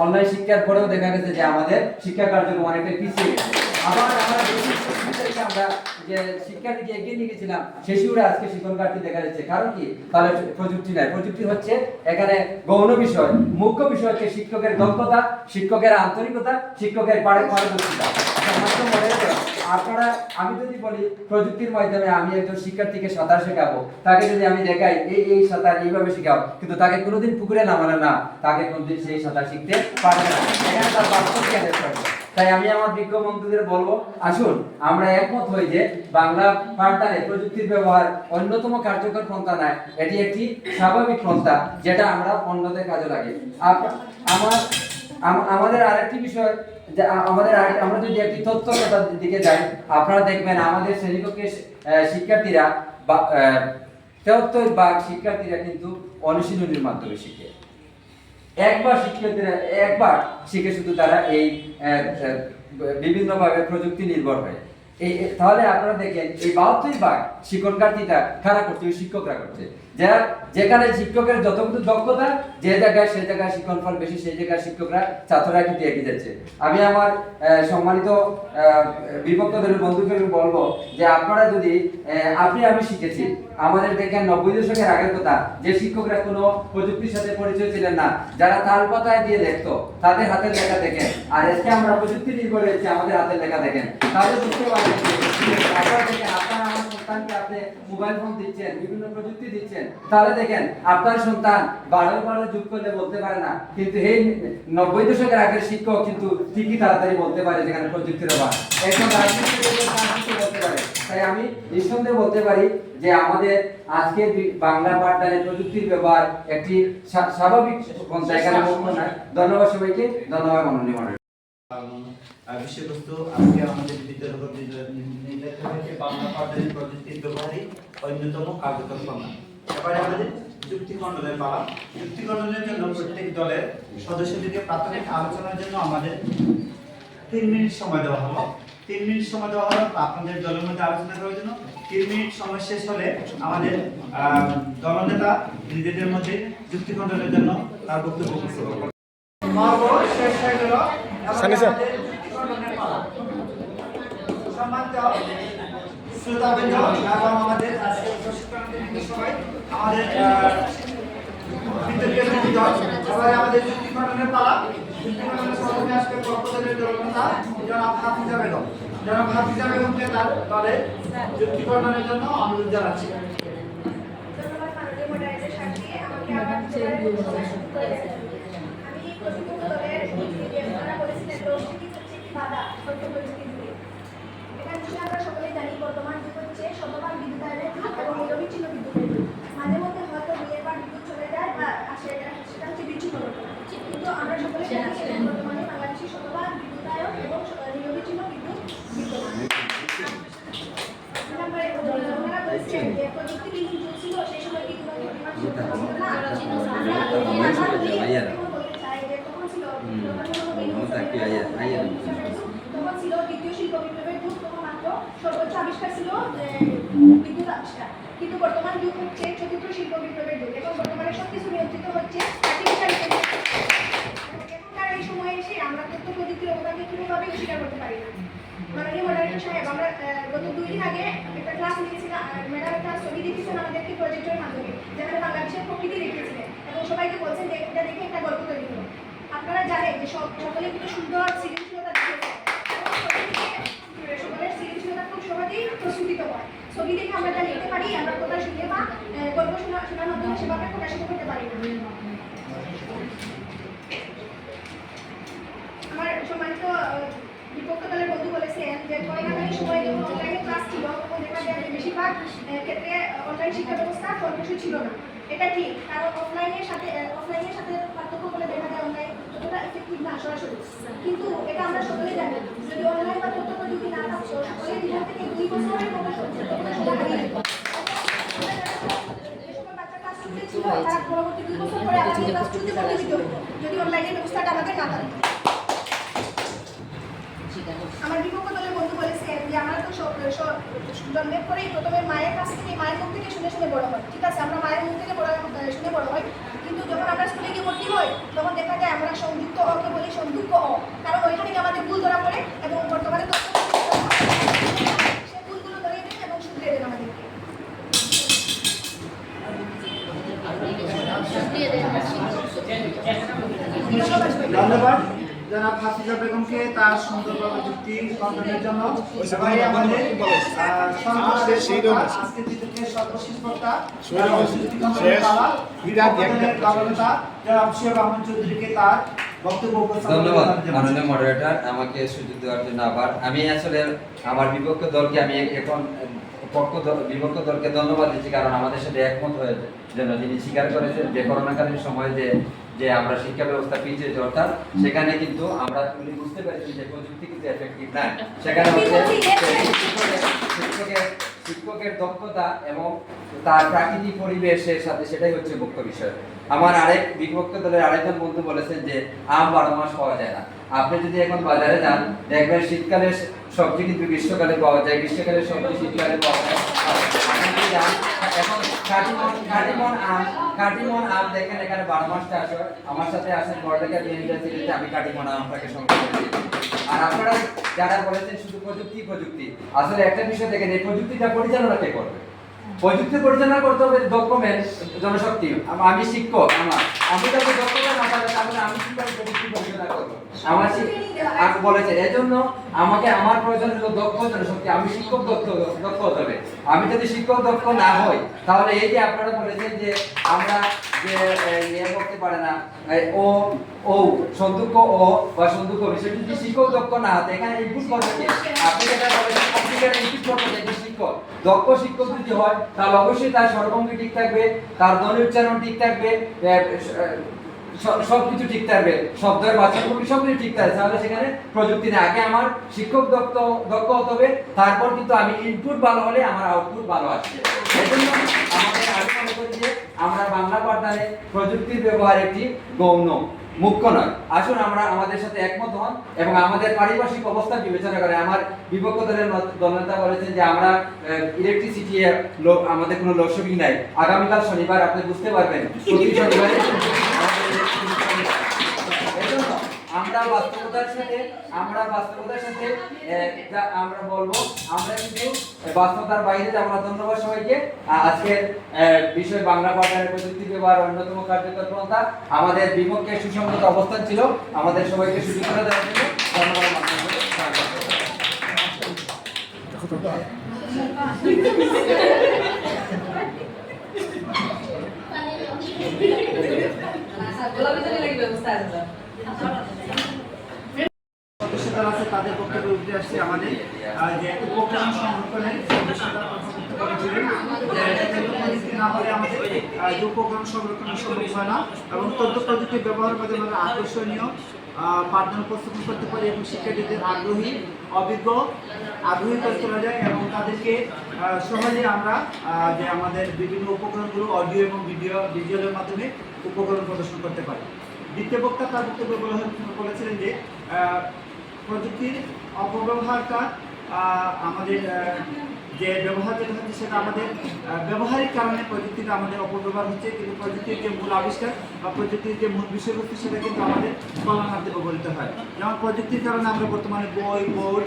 অনলাইন শিক্ষার পরেও দেখা গেছে যে আমাদের শিক্ষা কার্যক্রম অনেকটা পিছিয়ে গেছে। আবার আমরা যে শিক্ষার দিকে এগিয়ে নিয়ে গেছিলাম সেই সুরে আজকে শিক্ষণ ঘাটতি দেখা যাচ্ছে। কারণ কি? তাহলে প্রযুক্তি নাই। প্রযুক্তি হচ্ছে এখানে গৌণ বিষয়, মুখ্য বিষয় হচ্ছে শিক্ষকের দক্ষতা, শিক্ষকের আন্তরিকতা, শিক্ষকের পারদর্শিতা। আপনারা, আমি যদি বলি প্রযুক্তির মাধ্যমে আমি একজন শিক্ষার্থীকে সাঁতার শেখাবো, তাকে যদি আমি দেখাই এই সাঁতার এইভাবে শেখাবো, কিন্তু তাকে কোনোদিন পুকুরে নামানো না, তাকে কোনোদিন সেই সাঁতার শিখতে পারবে না। এখানে তার বাস্তব জ্ঞানের প্রয়োজন। তাই আমি আমার বিজ্ঞ বন্ধুদের বলবো, আসুন আমরা একমত হই যে বাংলা পাঠদানে প্রযুক্তির ব্যবহার অন্যতম কার্যকর পন্থা নয়, এটি একটি স্বাভাবিক পন্থা যেটা আমরা অন্যদের কাজে লাগে। আমাদের আরেকটি বিষয়, আমরা যদি একটি তথ্যকতার দিকে যাই, আপনারা দেখবেন আমাদের শ্রেণীকক্ষের শিক্ষার্থীরা 73% শিক্ষার্থীরা কিন্তু অনুশীলনীর মাধ্যমে শিখে। একবার শিখে শুধু তারা এই বিভিন্নভাবে প্রযুক্তি নির্ভর হয়। তাহলে আপনারা দেখেন এই 72% শিক্ষার্থীরা কারা করছে? শিক্ষকরা করছে। যেখানে শিক্ষকের যতটুকু দক্ষতা, যে জায়গায় সেই জায়গায় শিক্ষণফল বেশি, সেই জায়গায় শিক্ষকরা ছাত্ররা কিন্তু এগিয়ে যাচ্ছে। আমি আমার সম্মানিত বিপক্ষ দলের বন্ধুকে বলবো যে আপনারা যদি আমি শিখেছি, আমাদের দেখেন 90 দশকের আগের কথা, যে শিক্ষকরা কোনো প্রযুক্তির সাথে পরিচয় ছিলেন না, যারা তাল পাতায় দিয়ে লিখতো, তাদের হাতের লেখা দেখেন। আর আজকে আমরা প্রযুক্তি নির্ভর রয়েছে, আমাদের হাতের লেখা দেখেন, তাহলে বুঝতে পারবেন আপনারা দেখেন আপনারা আমার সন্তানকে আপনি মোবাইল ফোন দিচ্ছেন, বিভিন্ন প্রযুক্তি দিচ্ছেন, তাহলে দেখেন আপনার সন্তান 12 যোগ করলে বলতে পারে না, কিন্তু এই 90 দশকের আগের শিক্ষক কিন্তু ঠিকই তাড়াতাড়ি বলতে পারে, যেখানে প্রযুক্তির অভাব এখন রাজনীতি বলতে পারে। তাই আমি নিঃসন্দেহে বলতে পারি যে আমাদের আজকে বাংলা পাঠদানে প্রযুক্তির ব্যবহার একটি স্বাভাবিক পন্থা, এখানে বলবো না। ধন্যবাদ সবাইকে, ধন্যবাদ মাননীয় মণ্ডলী। বিষয়বস্তু আজকে আমাদের বিদ্যালয় নির্ধারিত হয়েছে বাংলা পাঠদানের প্রযুক্তির ব্যবহারই অন্যতম কার্যকর প্রমাণ। এবারে আমাদের যুক্তি খণ্ডনের পালা। যুক্তি খণ্ডনের জন্য প্রত্যেক দলের সদস্যদেরকে প্রাথমিক আলোচনার জন্য আমাদের 3 মিনিট সময় দেওয়া হলো। 3 মিনিট সময় দেওয়া হলো আপনাদের দলের মধ্যে আলোচনা করার জন্য। 3 মিনিট সময় শেষ হলে আমাদের দলনেতা নিজেদের মধ্যে যুক্তি খণ্ডনের জন্য তার বক্তব্য উপস্থাপন করবে। শেষ হয়ে গেল। সম্মানিত শ্রোতাবৃন্দ এবং আমাদের আজকে প্রশিক্ষণার্থী সবাই, আমাদের বিতর্কের দল, সবাই আমাদের যুক্তি খণ্ডনের পালা। যুক্তি খণ্ডনের প্রথমে আসবে পক্ষদলের দলনেতা জনাব হাফিজা বেগম। জনাব হাফিজা বেগমকে তার দলের যুক্তি খণ্ডনের জন্য অনুরোধ জানাচ্ছি। ধন্যবাদ মাননীয় মডারেটর সাহেবকে আমাকে আমার আমি প্রতিপক্ষ দলের আপনারা বলেছিলেন প্রযুক্তি হচ্ছে একটি বাধা সত্য পরিস্থিতি যুগে। এখানে বিষয়ে আমরা সকলেই জানি বর্তমান যুগ হচ্ছে শতভাগ বিদ্যুতায়নের যুগ এবং নিরবিচ্ছিন্ন বিদ্যুতের যুগ। মাঝে মধ্যে হয়তো বিয়ের পর বিদ্যুৎ চলে যায় বা আসে, সেটা হচ্ছে বিচ্ছিন্ন ঘটনা। কিন্তু আমরা সকলে জানি বর্তমানে বাংলাদেশে শতভাগ বিদ্যুতায়ন এবং নিরবিচ্ছিন্ন বিদ্যুৎ বিদ্যমান। ওনারা বলছেন যে প্রযুক্তিবিহীন যুগ ছিল, সেই সময় কি কোনো পরিমাণ ছিল না। বলতে চাই যে তখন ছিল তখন ছিল দ্বিতীয় শিল্প বিপ্লবের যুগ, তখন মাত্র সর্বোচ্চ আবিষ্কার ছিল বিদ্যুৎ আবিষ্কার। কিন্তু বর্তমান যুগ হচ্ছে চতুর্থ শিল্প বিপ্লবের যুগ এবং বর্তমানে সবকিছু নিয়ন্ত্রিত হচ্ছে আর্টিফিশিয়াল ইন্টেলিজেন্স। এখনকার এই সময়ে এসে আমরা তথ্য প্রযুক্তির অবদানকে কোনোভাবেই স্বীকার করতে পারি না। মাননীয় মডারেটর সাহেব, আমরা গত 2 দিন আগে একটা ক্লাস নিয়েছিলাম, ম্যাডাম একটা ছবি দিয়েছিলেন আমাদেরকে প্রজেক্টের মাধ্যমে, যেখানে বাংলাদেশের প্রকৃতি দেখিয়েছিলেন এবং সবাইকে বলছেন যে এটা দেখে একটা গল্প তৈরি করুন। আপনারা জানেন যে সকলে কিন্তু সুন্দর সৃজনশীলতা দেখিয়েছেন এবং সকলের সৃজনশীলতা খুব সহজেই প্রস্ফুটিত হয়। ছবি দেখে আমরা যা লিখতে পারি, আমরা কথা শুনে বা গল্প শোনার মাধ্যমে সেভাবে প্রকাশিত করতে পারি না। আমার সম্মানিত বিপক্ষ দলের বন্ধু বলেছেন যে করোনাকালীন সময়ে যখন অনলাইনে ক্লাস ছিল, তখন দেখা যায় যে বেশিরভাগ ক্ষেত্রে অনলাইন শিক্ষা ব্যবস্থা ফলপ্রসূ ছিল না। এটা ঠিক, কারণ অফলাইনের সাথে পার্থক্য বলে দেখা যায় অনলাইন যতটা এফেক্টিভ না সরাসরি। কিন্তু এটা আমরা সকলেই জানি, যদি অনলাইন বা তথ্য প্রযুক্তি না থাকতো, সকলেই জীবন থেকে 2 বছরের মতো হারিয়ে যেত। ছিল তারা পরবর্তী 2 বছর পরে আমাদের ক্লাস চলতে প্রতিযোগিত হতো যদি অনলাইনের ব্যবস্থাটা আমাদের না থাকতো। আমার বিপক্ষ দলের বন্ধু বলেছেন যে আমরা তো জন্মের পরেই প্রথমে মায়ের কাছ থেকে, মায়ের মুখ থেকে শুনে শুনে বড় হয়। ঠিক আছে, আমরা মায়ের মুখ থেকে শুনে বড় হয়, কিন্তু যখন আমরা স্কুলে গিয়ে ভর্তি হই তখন দেখা যায় আমরা সংযুক্ত অকে বলি সংযুক্ত অ, কারণ ওইখানে আমাদের ভুল ধরা পড়ে এবং বর্তমানে সে ভুলগুলো ধরিয়ে দেন এবং শুধরিয়ে দেন আমাদেরকে। ধন্যবাদ জনাব হাফিজা বেগমকে তার সুন্দরভাবে যুক্তি খণ্ডনের জন্য। সবাই আমাদের আজকে বিতর্কের সর্বশেষ বক্তা যুক্তি খণ্ডনের পালা দলনেতা জনাব শেখ আহমেদ চৌধুরীকে তার বক্তব্য উপস্থাপন করার ধন্যবাদ জন্য। মাননীয় মডারেটর, আমাকে সুযোগ দেওয়ার জন্য। আবার আমি আসলে আমার বিপক্ষ দলকে আমি এখন বিপক্ষ দলকে ধন্যবাদ দিচ্ছি, কারণ আমাদের সাথে একমত হয়ে যেন তিনি স্বীকার করেছেন যে করোনাকালীন সময়ে যে আমরা শিক্ষা ব্যবস্থা পিছিয়ে অর্থাৎ সেখানে কিন্তু আমরা বুঝতে পেরেছি যে প্রযুক্তি কিন্তু এফেক্টিভ না। সেখানে হচ্ছে শিক্ষকের দক্ষতা এবং তার প্রাকৃতিক পরিবেশের সাথে, সেটাই হচ্ছে মুখ্য বিষয়। আমার আরেক বিপক্ষ দলের আরেকজন বন্ধু বলেছেন যে আম 12 মাস পাওয়া যায় না। আপনি যদি এখন বাজারে যান দেখবেন শীতকালে সবজি কিন্তু গ্রীষ্মকালে পাওয়া যায়, গ্রীষ্মকালে সবজি শীতকালে পাওয়া যায়। এখন কাটিমন আম দেখেন এখানে 12 মাস চাষ হয়। আমার সাথে আসেন পড়ালেখার ইউনিভার্সিটিতে, আমি কাটিমন আমটাকে সংগ্রহ করেছি। আর আপনারা যারা বলেছেন শুধু প্রযুক্তি, আসলে একটা বিষয় দেখেন, এই প্রযুক্তিটা পরিচালনা কে করবে? প্রযুক্তি পরিচালনা করতে হবে ডকুমেন্ট জনশক্তি। আমি শিক্ষক, আমি যদি ডকুমেন্ট না পাই তাহলে আমি কিভাবে প্রযুক্তি পরিচালনা করবো? আমি বলেছেন এজন্য আমাকে আমার প্রয়োজন হলো দক্ষ জনশক্তি। আমি শিক্ষক দক্ষ হতে হবে। আমি যদি শিক্ষক দক্ষ না হই তাহলে এই যে আপনারা বলেছেন যে আমরা যে ইয়ে করতে পারে না, ও সন্দুক ও বা সন্দুক বিষয় যদি শিক্ষক দক্ষ না হতে এখানে ইনপুট করবে কি? আপনি যেটা বলেছেন কম্পিউটারে ইনপুট করতে যে শিক্ষক দক্ষ শিক্ষক যদি হয় তাহলে অবশ্যই তার স্বরভঙ্গি ঠিক থাকবে, তার ধ্বনি উচ্চারণ ঠিক থাকবে, সবকিছু ঠিক থাকবে, শব্দের বাচনভঙ্গি সবকিছু ঠিক থাকবে। তাহলে সেখানে প্রযুক্তি না, আগে আমার শিক্ষক দক্ষ হতে হবে, তারপর কিন্তু আমি ইনপুট ভালো হলে আমার আউটপুট ভালো আসবে। এজন্য আমি মনে করি যে আমরা বাংলা পাঠদানে প্রযুক্তির ব্যবহার একটি গৌণ, মুখ্য নয়। আসুন আমরা আমাদের সাথে একমত হন এবং আমাদের পারিপার্শ্বিক অবস্থা বিবেচনা করে। আমার বিপক্ষ দলের দলনেতা বলেছেন যে আমরা ইলেকট্রিসিটি আমাদের কোনো লোডশেডিং নাই। আগামীকাল শনিবার আপনি বুঝতে পারবেন প্রতি শনিবারে এজন্য আমরা বাস্তবতার সাথে আমরা বলবো আমরা কিন্তু বাস্তবতার বাইরে যাব না। ধন্যবাদ সবাইকে। আজকের বিষয় বাংলা পাঠদানের প্রযুক্তি ব্যবহার অন্যতম কার্যকর পন্থা। আমাদের বিপক্ষে সুসংগত অবস্থান ছিল। আমাদের সবাইকে সুযোগ করে দেওয়ার জন্য ধন্যবাদ। সদস্যরা আছে তাদের বক্তব্য উঠে আসছে আমাদের যে উপকরণ সংরক্ষণের সদস্যরা কথা বলতে করেছিলেন যে না হলে আমাদের যে উপকরণ সংরক্ষণ সম্ভব হয় না এবং তথ্য প্রযুক্তির ব্যবহারের মাধ্যমে আমরা আকর্ষণীয় পাঠদান উপস্থাপন করতে পারি এবং শিক্ষার্থীদের অভিজ্ঞ করে তোলা যায় এবং তাদেরকে সহজে আমরা যে আমাদের বিভিন্ন উপকরণগুলো অডিও এবং ভিজুয়ালের মাধ্যমে উপকরণ প্রদর্শন করতে পারি। দ্বিতীয় বক্তা তার বক্তব্য বলেছিলেন যে প্রযুক্তির অপব্যবহারটা আমাদের যে ব্যবহার যেটা হচ্ছে সেটা আমাদের ব্যবহারিক কারণে প্রযুক্তিটা আমাদের অপব্যবহার হচ্ছে, কিন্তু প্রযুক্তির যে মূল আবিষ্কার বা প্রযুক্তির যে মূল বিষয়বস্তু সেটা কিন্তু আমাদের কলমাধ্যমে ব্যবহৃত হয়। যেমন প্রযুক্তির কারণে আমরা বর্তমানে বই, বোর্ড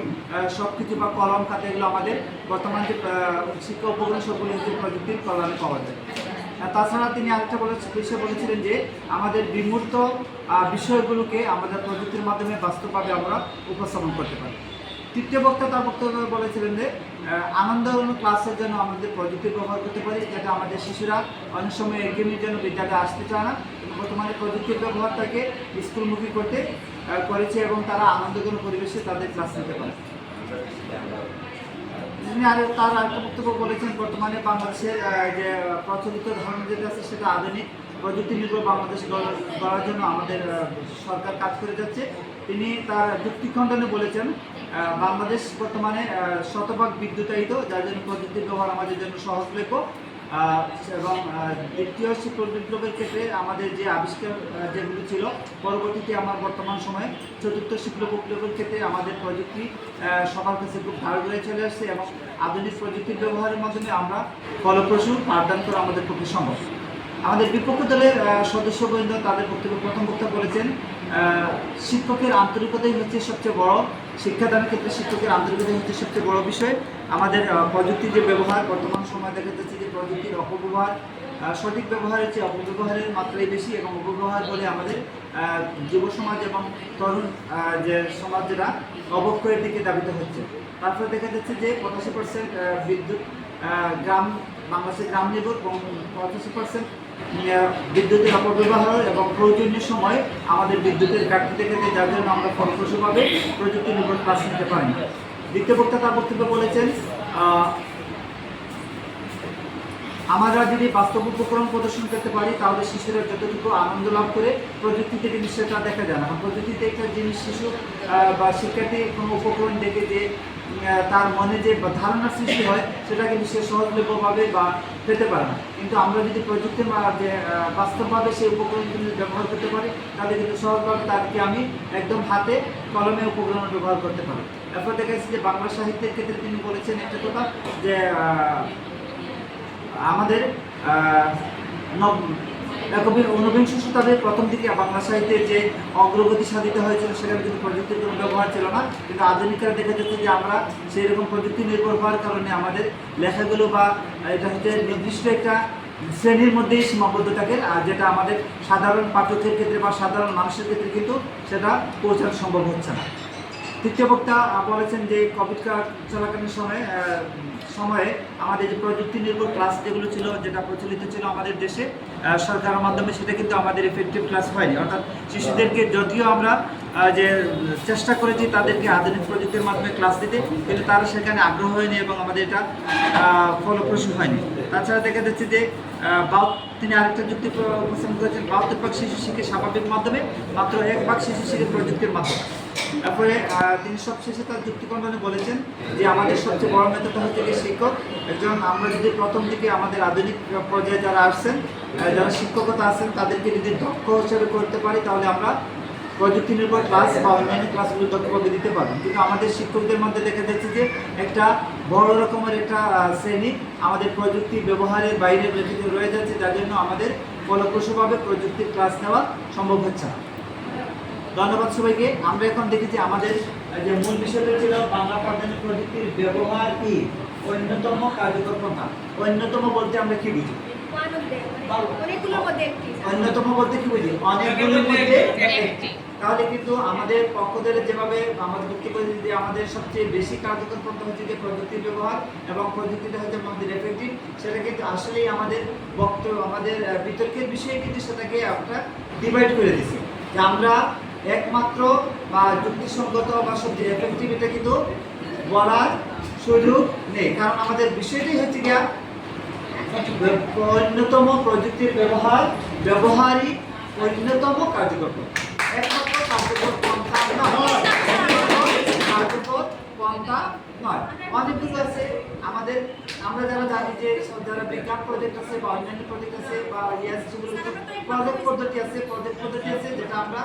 সব কিছু বা কলম খাতা এগুলো আমাদের বর্তমান যে শিক্ষা উপকরণ সবগুলো হচ্ছে প্রযুক্তির কল্যাণে পাওয়া যায়। তাছাড়া তিনি আরেকটা বিষয় বলেছিলেন যে আমাদের বিমূর্ত বিষয়গুলোকে আমাদের প্রযুক্তির মাধ্যমে বাস্তবভাবে আমরা উপস্থাপন করতে পারি। তৃতীয় বক্তা তার বক্তব্য বলেছিলেন যে আনন্দঘন ক্লাসের জন্য আমাদের প্রযুক্তি ব্যবহার করতে পারি, যেটা আমাদের শিশুরা অনেক সময় একঘেয়েমির জন্য বিদ্যালয়ে আসতে চায় না, বর্তমানে প্রযুক্তির ব্যবহারটাকে স্কুলমুখী করেছে এবং তারা আনন্দঘন পরিবেশে তাদের ক্লাস নিতে পারে। তার আরেকটা বক্তব্য বলেছেন বর্তমানে বাংলাদেশের যে প্রচলিত ধর্ম যেটা আছে সেটা আধুনিক প্রযুক্তি নির্ভর বাংলাদেশ গড়ার জন্য আমাদের সরকার কাজ করে যাচ্ছে। তিনি তার যুক্তি খণ্ডনে বলেছেন বাংলাদেশ বর্তমানে শতভাগ বিদ্যুতায়িত, যার জন্য প্রযুক্তির ব্যবহার আমাদের জন্য সহজলভ্য এবং দ্বিতীয় শিল্প বিপ্লবের ক্ষেত্রে আমাদের যে আবিষ্কার যেগুলো ছিল পরবর্তীতে আমার বর্তমান সময়ে চতুর্থ শিল্প বিপ্লবের ক্ষেত্রে আমাদের প্রযুক্তি সবার কাছে খুব ভালো হয়ে চলে আসছে এবং আধুনিক প্রযুক্তির ব্যবহারের মাধ্যমে আমরা ফলপ্রসূ পাঠদান করা আমাদের পক্ষে সম্ভব। আমাদের বিপক্ষ দলের সদস্যবৃন্দ তাদের বক্তব্যে প্রথম বক্তা বলেছেন শিক্ষকের আন্তরিকতাই হচ্ছে সবচেয়ে বড়, শিক্ষাদানের ক্ষেত্রে শিক্ষকের আন্তরিকতাই হচ্ছে সবচেয়ে বড় বিষয়। আমাদের প্রযুক্তির যে ব্যবহার বর্তমান সময় দেখা যাচ্ছে যে প্রযুক্তির অপব্যবহার সঠিক ব্যবহারের চেয়ে অপব্যবহারের মাত্রাই বেশি এবং অপব্যবহার বলে আমাদের যুব সমাজ এবং তরুণ যে সমাজেরা অবক্ষয়ের দিকে ধাবিত হচ্ছে। তারপরে দেখা যাচ্ছে যে 85% বিদ্যুৎ বাংলাদেশের গ্রাম নির্ভর এবং 85% বিদ্যুতের অপব্যবহার এবং প্রয়োজনীয় সময় আমাদের বিদ্যুতের ঘাটতি থেকে যায়, যার জন্য আমরা ফলপ্রসূভাবে প্রযুক্তি নির্ভর ক্লাস নিতে পারি। দ্বিতীয় বক্তা তার বক্তব্য বলেছেন আমরা যদি বাস্তব উপকরণ প্রদর্শন করতে পারি তাহলে শিশুরা যতটুকু আনন্দ লাভ করে প্রযুক্তিতে জিনিসটা দেখা যায় না। প্রযুক্তিতে একটা জিনিস শিশু বা শিক্ষার্থী কোনো উপকরণ দেখে যে তার মনে যে ধারণার সৃষ্টি হয় সেটা কিন্তু সে সহজলভ্যভাবে বা পেতে পারে না। কিন্তু আমরা যদি প্রযুক্তির যে বাস্তবভাবে সেই উপকরণগুলি ব্যবহার করতে পারি তাহলে কিন্তু সহজভাবে তাদেরকে আমি একদম হাতে কলমে উপকরণ ব্যবহার করতে পারি। এরপর দেখা যাচ্ছে যে বাংলা সাহিত্যের ক্ষেত্রে তিনি বলেছেন একটা কথা যে আমাদের ঊনবিংশ শতাব্দীর প্রথম দিকে বাংলা সাহিত্যের যে অগ্রগতি সাধিত হয়েছিল সেখানে কিন্তু প্রযুক্তির কোনো ব্যবহার ছিল না, কিন্তু আধুনিকরা দেখা যাচ্ছে যে আমরা সেই রকম প্রযুক্তি নির্ভর হওয়ার কারণে আমাদের লেখাগুলো বা এটা হচ্ছে নির্দিষ্ট একটা শ্রেণীর মধ্যেই সীমাবদ্ধ থাকে, আর যেটা আমাদের সাধারণ পাঠকের ক্ষেত্রে বা সাধারণ মানুষের ক্ষেত্রে কিন্তু সেটা পৌঁছানো সম্ভব হচ্ছে না। তৃতীয় বক্তা বলেছেন যে কোভিড চলাকালীন সময়ে আমাদের যে প্রযুক্তি নির্ভর ক্লাস যেগুলো ছিল, যেটা প্রচলিত ছিল আমাদের দেশে সরকারের মাধ্যমে, সেটা কিন্তু আমাদের এফেক্টিভ ক্লাস হয়নি। অর্থাৎ শিশুদেরকে যদিও আমরা যে চেষ্টা করেছি তাদেরকে আধুনিক প্রযুক্তির মাধ্যমে ক্লাস দিতে, কিন্তু তারা সেখানে আগ্রহ হয়নি এবং আমাদের এটা ফলপ্রসূ হয়নি। তাছাড়া দেখা যাচ্ছে যে তিনি আরেকটা যুক্তি উপস্থাপন করেছেন, 72 ভাগ শিশু শিখে স্বাভাবিক মাধ্যমে, মাত্র 1 ভাগ শিশু শিখে প্রযুক্তির মাধ্যমে। তারপরে তিনি সবশেষে তার যুক্তিকণ্ডনে বলেছেন যে আমাদের সবচেয়ে বড় মেধাটা হচ্ছে যে শিক্ষক। একজন আমরা যদি প্রথম দিকে আমাদের আধুনিক পর্যায়ে যারা আসছেন, যারা শিক্ষকতা আছেন, তাদেরকে যদি দক্ষ হিসেবে করতে পারি তাহলে আমরা প্রযুক্তি নির্ভর ক্লাস বা অন্যান্য ক্লাসগুলো দক্ষভাবে দিতে পারবেন। কিন্তু আমাদের শিক্ষকদের মধ্যে দেখা যাচ্ছে যে একটা বড় রকমের একটা শ্রেণী আমাদের প্রযুক্তি ব্যবহারের বাইরে রয়ে যাচ্ছে, যার জন্য আমাদের ফলপ্রসূভাবে প্রযুক্তির ক্লাস নেওয়া সম্ভব হচ্ছে না। ধন্যবাদ সবাইকে। আমরা এখন দেখেছি আমাদের যে মূল বিষয়টা ছিল বাংলা পাঠদানে প্রযুক্তির ব্যবহার কি, অন্যতম কার্যকর পন্থা। অন্যতম বলতে আমরা কি বুঝি? অনেকগুলোর মধ্যে একটি। অন্যতম বলতে কি বুঝি? অনেকগুলোর মধ্যে একটি। তাহলে কিন্তু আমাদের পক্ষ থেকে যেভাবে আমাদের যুক্তি করে যে আমাদের সবচেয়ে বেশি কার্যকর পন্থা হচ্ছে যে প্রযুক্তির ব্যবহার এবং প্রযুক্তিটা হচ্ছে আমাদের এফেক্টিভ, সেটা কিন্তু আসলেই আমাদের বক্তব্য আমাদের বিতর্কের বিষয়ে কিন্তু সেটাকে আমরা ডিভাইড করে দিচ্ছি যে আমরা একমাত্র বা যুক্তিসঙ্গত বা সবচেয়ে এফেক্টিভ এটা কিন্তু বলার সুযোগ নেই, কারণ আমাদের বিষয়টাই হচ্ছে গিয়া অন্যতম প্রযুক্তির ব্যবহারই অন্যতম কার্যকর একমাত্র কার্যকর পন্থা নয়, কার্যকর পন্থা নয়। অনেকগুলো আছে আমাদের, আমরা যারা জানি যে যারা বিজ্ঞান প্রজেক্ট আছে বা অন্যান্য প্রজেক্ট আছে বা সেগুলো প্রজেক্ট পদ্ধতি আছে যেটা আমরা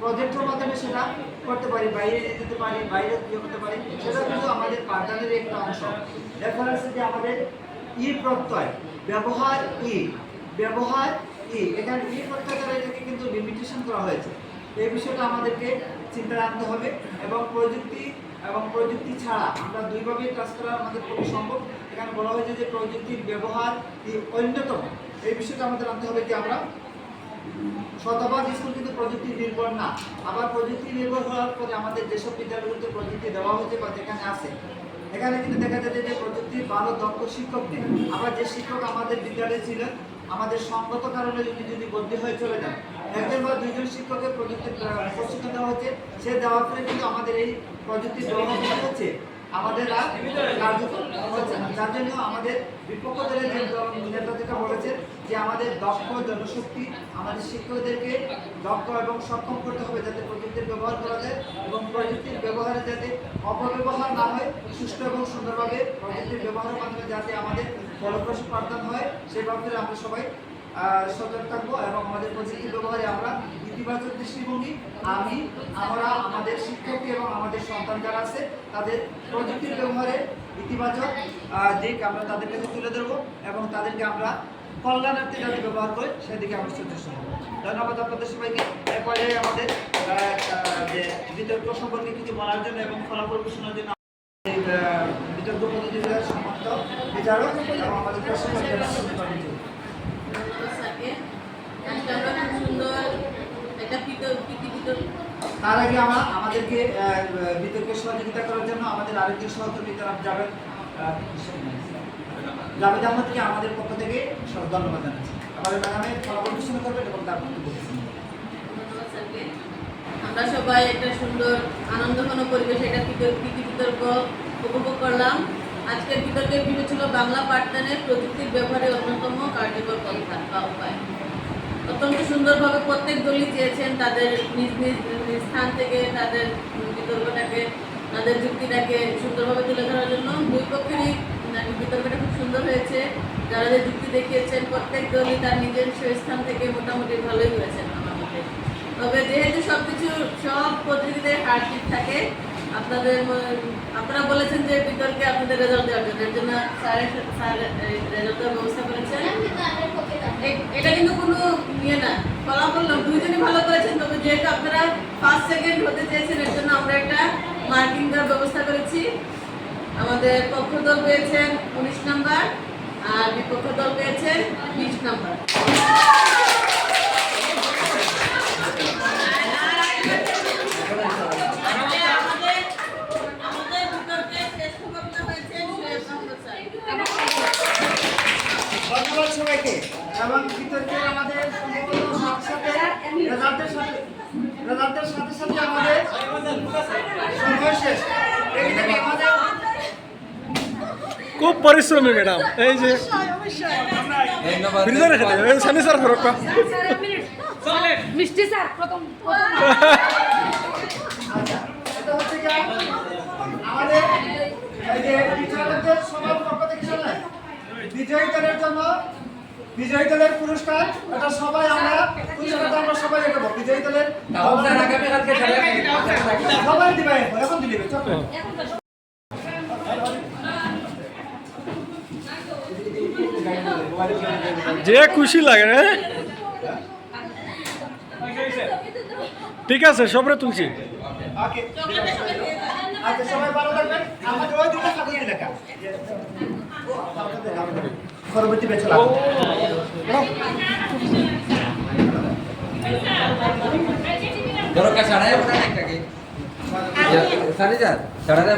প্রজেক্টের মাধ্যমে সেটা করতে পারি, বাইরে যেতে পারি, বাইরে করতে পারি, সেটা কিন্তু আমাদের পাঠদানের একটা অংশ। এরপর আছে যে আমাদের প্রত্যয় ব্যবহার এখানে প্রত্যয় দ্বারা এটাকে কিন্তু লিমিটেশন করা হয়েছে। এই বিষয়টা আমাদেরকে চিন্তায় আনতে হবে এবং প্রযুক্তি ছাড়া আমরা দুইভাবেই কাজ করা আমাদের পক্ষে সম্ভব। এখানে বলা হয়েছে যে প্রযুক্তির ব্যবহার অন্যতম, এই বিষয়টা আমাদের আনতে হবে যে আমরা শতভাগ স্কুল কিন্তু প্রযুক্তি নির্ভর না। আবার প্রযুক্তি নির্ভর হওয়ার পরে আমাদের যেসব বিদ্যালয়গুলোতে প্রযুক্তি দেওয়া হয়েছে বা যেখানে আছে, এখানে কিন্তু দেখা যাচ্ছে যে প্রযুক্তির ভালো দক্ষ শিক্ষক নেই। আবার যে শিক্ষক আমাদের বিদ্যালয়ে ছিলেন, আমাদের সঙ্গত কারণে যদি বদলি হয়ে চলে যান, একজন বা দুইজন শিক্ষকের প্রযুক্তির প্রশিক্ষণ দেওয়া হচ্ছে, সে দেওয়ার ফলে কিন্তু আমাদের এই প্রযুক্তির ব্যবহার হচ্ছে আমাদের আর কার্যকর হচ্ছে না। যার জন্য আমাদের বিপক্ষ দলের নেতা যেটা বলেছেন যে আমাদের দক্ষ জনশক্তি, আমাদের শিক্ষকদেরকে দক্ষ এবং সক্ষম করতে হবে যাতে প্রযুক্তির ব্যবহার করা যায় এবং প্রযুক্তির ব্যবহারে যাতে অপব্যবহার না হয়, সুষ্ঠু এবং সুন্দরভাবে প্রযুক্তির ব্যবহারের মাধ্যমে যাতে আমাদের ফলপ্রসূ পাঠদান হয়, সেই ব্যাপারে আমরা সবাই সতর্ক থাকবো এবং আমাদের প্রযুক্তির ব্যবহারে আমরা ইতিবাচক দৃষ্টিভঙ্গি আমরা আমাদের শিক্ষক এবং আমাদের সন্তান যারা আছে তাদের প্রযুক্তির ব্যবহারে ইতিবাচক দিক আমরা তাদের কাছে তুলে ধরবো এবং তাদেরকে আমরা কল্যাণার্থে যাতে ব্যবহার করে সেদিকে আমরা চেষ্টা করবো। ধন্যবাদ আপনাদের সবাইকে। এরপরে আমাদের যে বিতর্ক সম্পর্কে কিছু বলার জন্য এবং ফলাফল ঘোষণার জন্য বিতর্ক প্রতিযোগিতার সমস্ত বিচারক এবং আমাদের তার আগে আমাদেরকে বিতর্কে সহযোগিতা করার জন্য আমাদের আরেকজন সহকর্মী তারা জাভেদ আহমদকে আমাদের পক্ষ থেকে ধন্যবাদ জানাচ্ছি। আমাদের ম্যাডামের ফলাফল ঘোষণা করবেন এবং তার বক্তব্য আমরা সবাই একটা সুন্দর আনন্দঘন পরিবেশে একটা বিতর্ক উপভোগ করলাম। আজকের বিতর্কের বিষয় ছিল বাংলা পাঠদানের প্রযুক্তির ব্যবহারে অন্যতম কার্যকর পন্থা বা উপায়। অত্যন্ত সুন্দরভাবে প্রত্যেক দলই চেয়েছেন তাদের নিজ নিজ স্থান থেকে তাদের বিতর্কটাকে তাদের যুক্তিটাকে সুন্দরভাবে তুলে ধরার জন্য দুই পক্ষেরই বিতর্কটা খুব সুন্দর হয়েছে। যারা যে যুক্তি দেখিয়েছেন প্রত্যেক দলই তার নিজস্ব স্থান থেকে মোটামুটি ভালোই হয়েছেন আমার মতে। তবে যেহেতু সব প্রতিযোগীদের হার জিত থাকে, আপনারা বলেছেন যে বিতর্কে আপনাদের রেজাল্ট দেওয়ার জন্য, এর জন্য স্যার রেজাল্ট দেওয়ার ব্যবস্থা করেছেন। এটা কিন্তু কোনো ইয়ে না, ফলাফল না, দুইজনই ভালো করেছেন। তবে যেহেতু আপনারা ফার্স্ট সেকেন্ড হতে চেয়েছেন, এর জন্য আমরা একটা মার্কিং দেওয়ার ব্যবস্থা করেছি। আমাদের পক্ষ দল পেয়েছেন 19 নাম্বার আর বিপক্ষ দল পেয়েছেন 20 নাম্বার। আমাদের বিতর্কে শ্রেষ্ঠ বক্তা হয়েছেন সুয়েজ আহমদ স্যার। ধন্যবাদ সবাইকে। এবং বিতর্কে আমাদের রেজাল্টের সাথে সাথে আমাদের সময় শেষ। এখানে আমাদের খুব পরিশ্রমী ম্যাডাম, এই যে ধন্যবাদ। ফ্রিজে রেখে দেবে সানি স্যার ফরক মিষ্টি স্যার প্রথম আচ্ছা, এটা হচ্ছে কি আমাদের এই যে বিজয়ীদের সবার পক্ষ থেকে শোনায় বিজয়ী দলের জন্য বিজয়ী দলের পুরস্কার, এটা সবাই আমরা পুরস্কারটা আমরা সবাই দেবো। বিজয়ী দলের আগামীকালকে সবাই দিবে, এখন দিবে চল। যে খুশি লাগে রে। ঠিক আছে, সবরে তুলছি। ওকে, আচ্ছা সবাই ভালো থাকবেন। আমাদের ওই দুটো খাতা দিয়ে লেখা পরবর্তী ব্যাচে লাগবে। ধরো কা ছাড়াই ওটা একটাকে সানি স্যার ছাড়া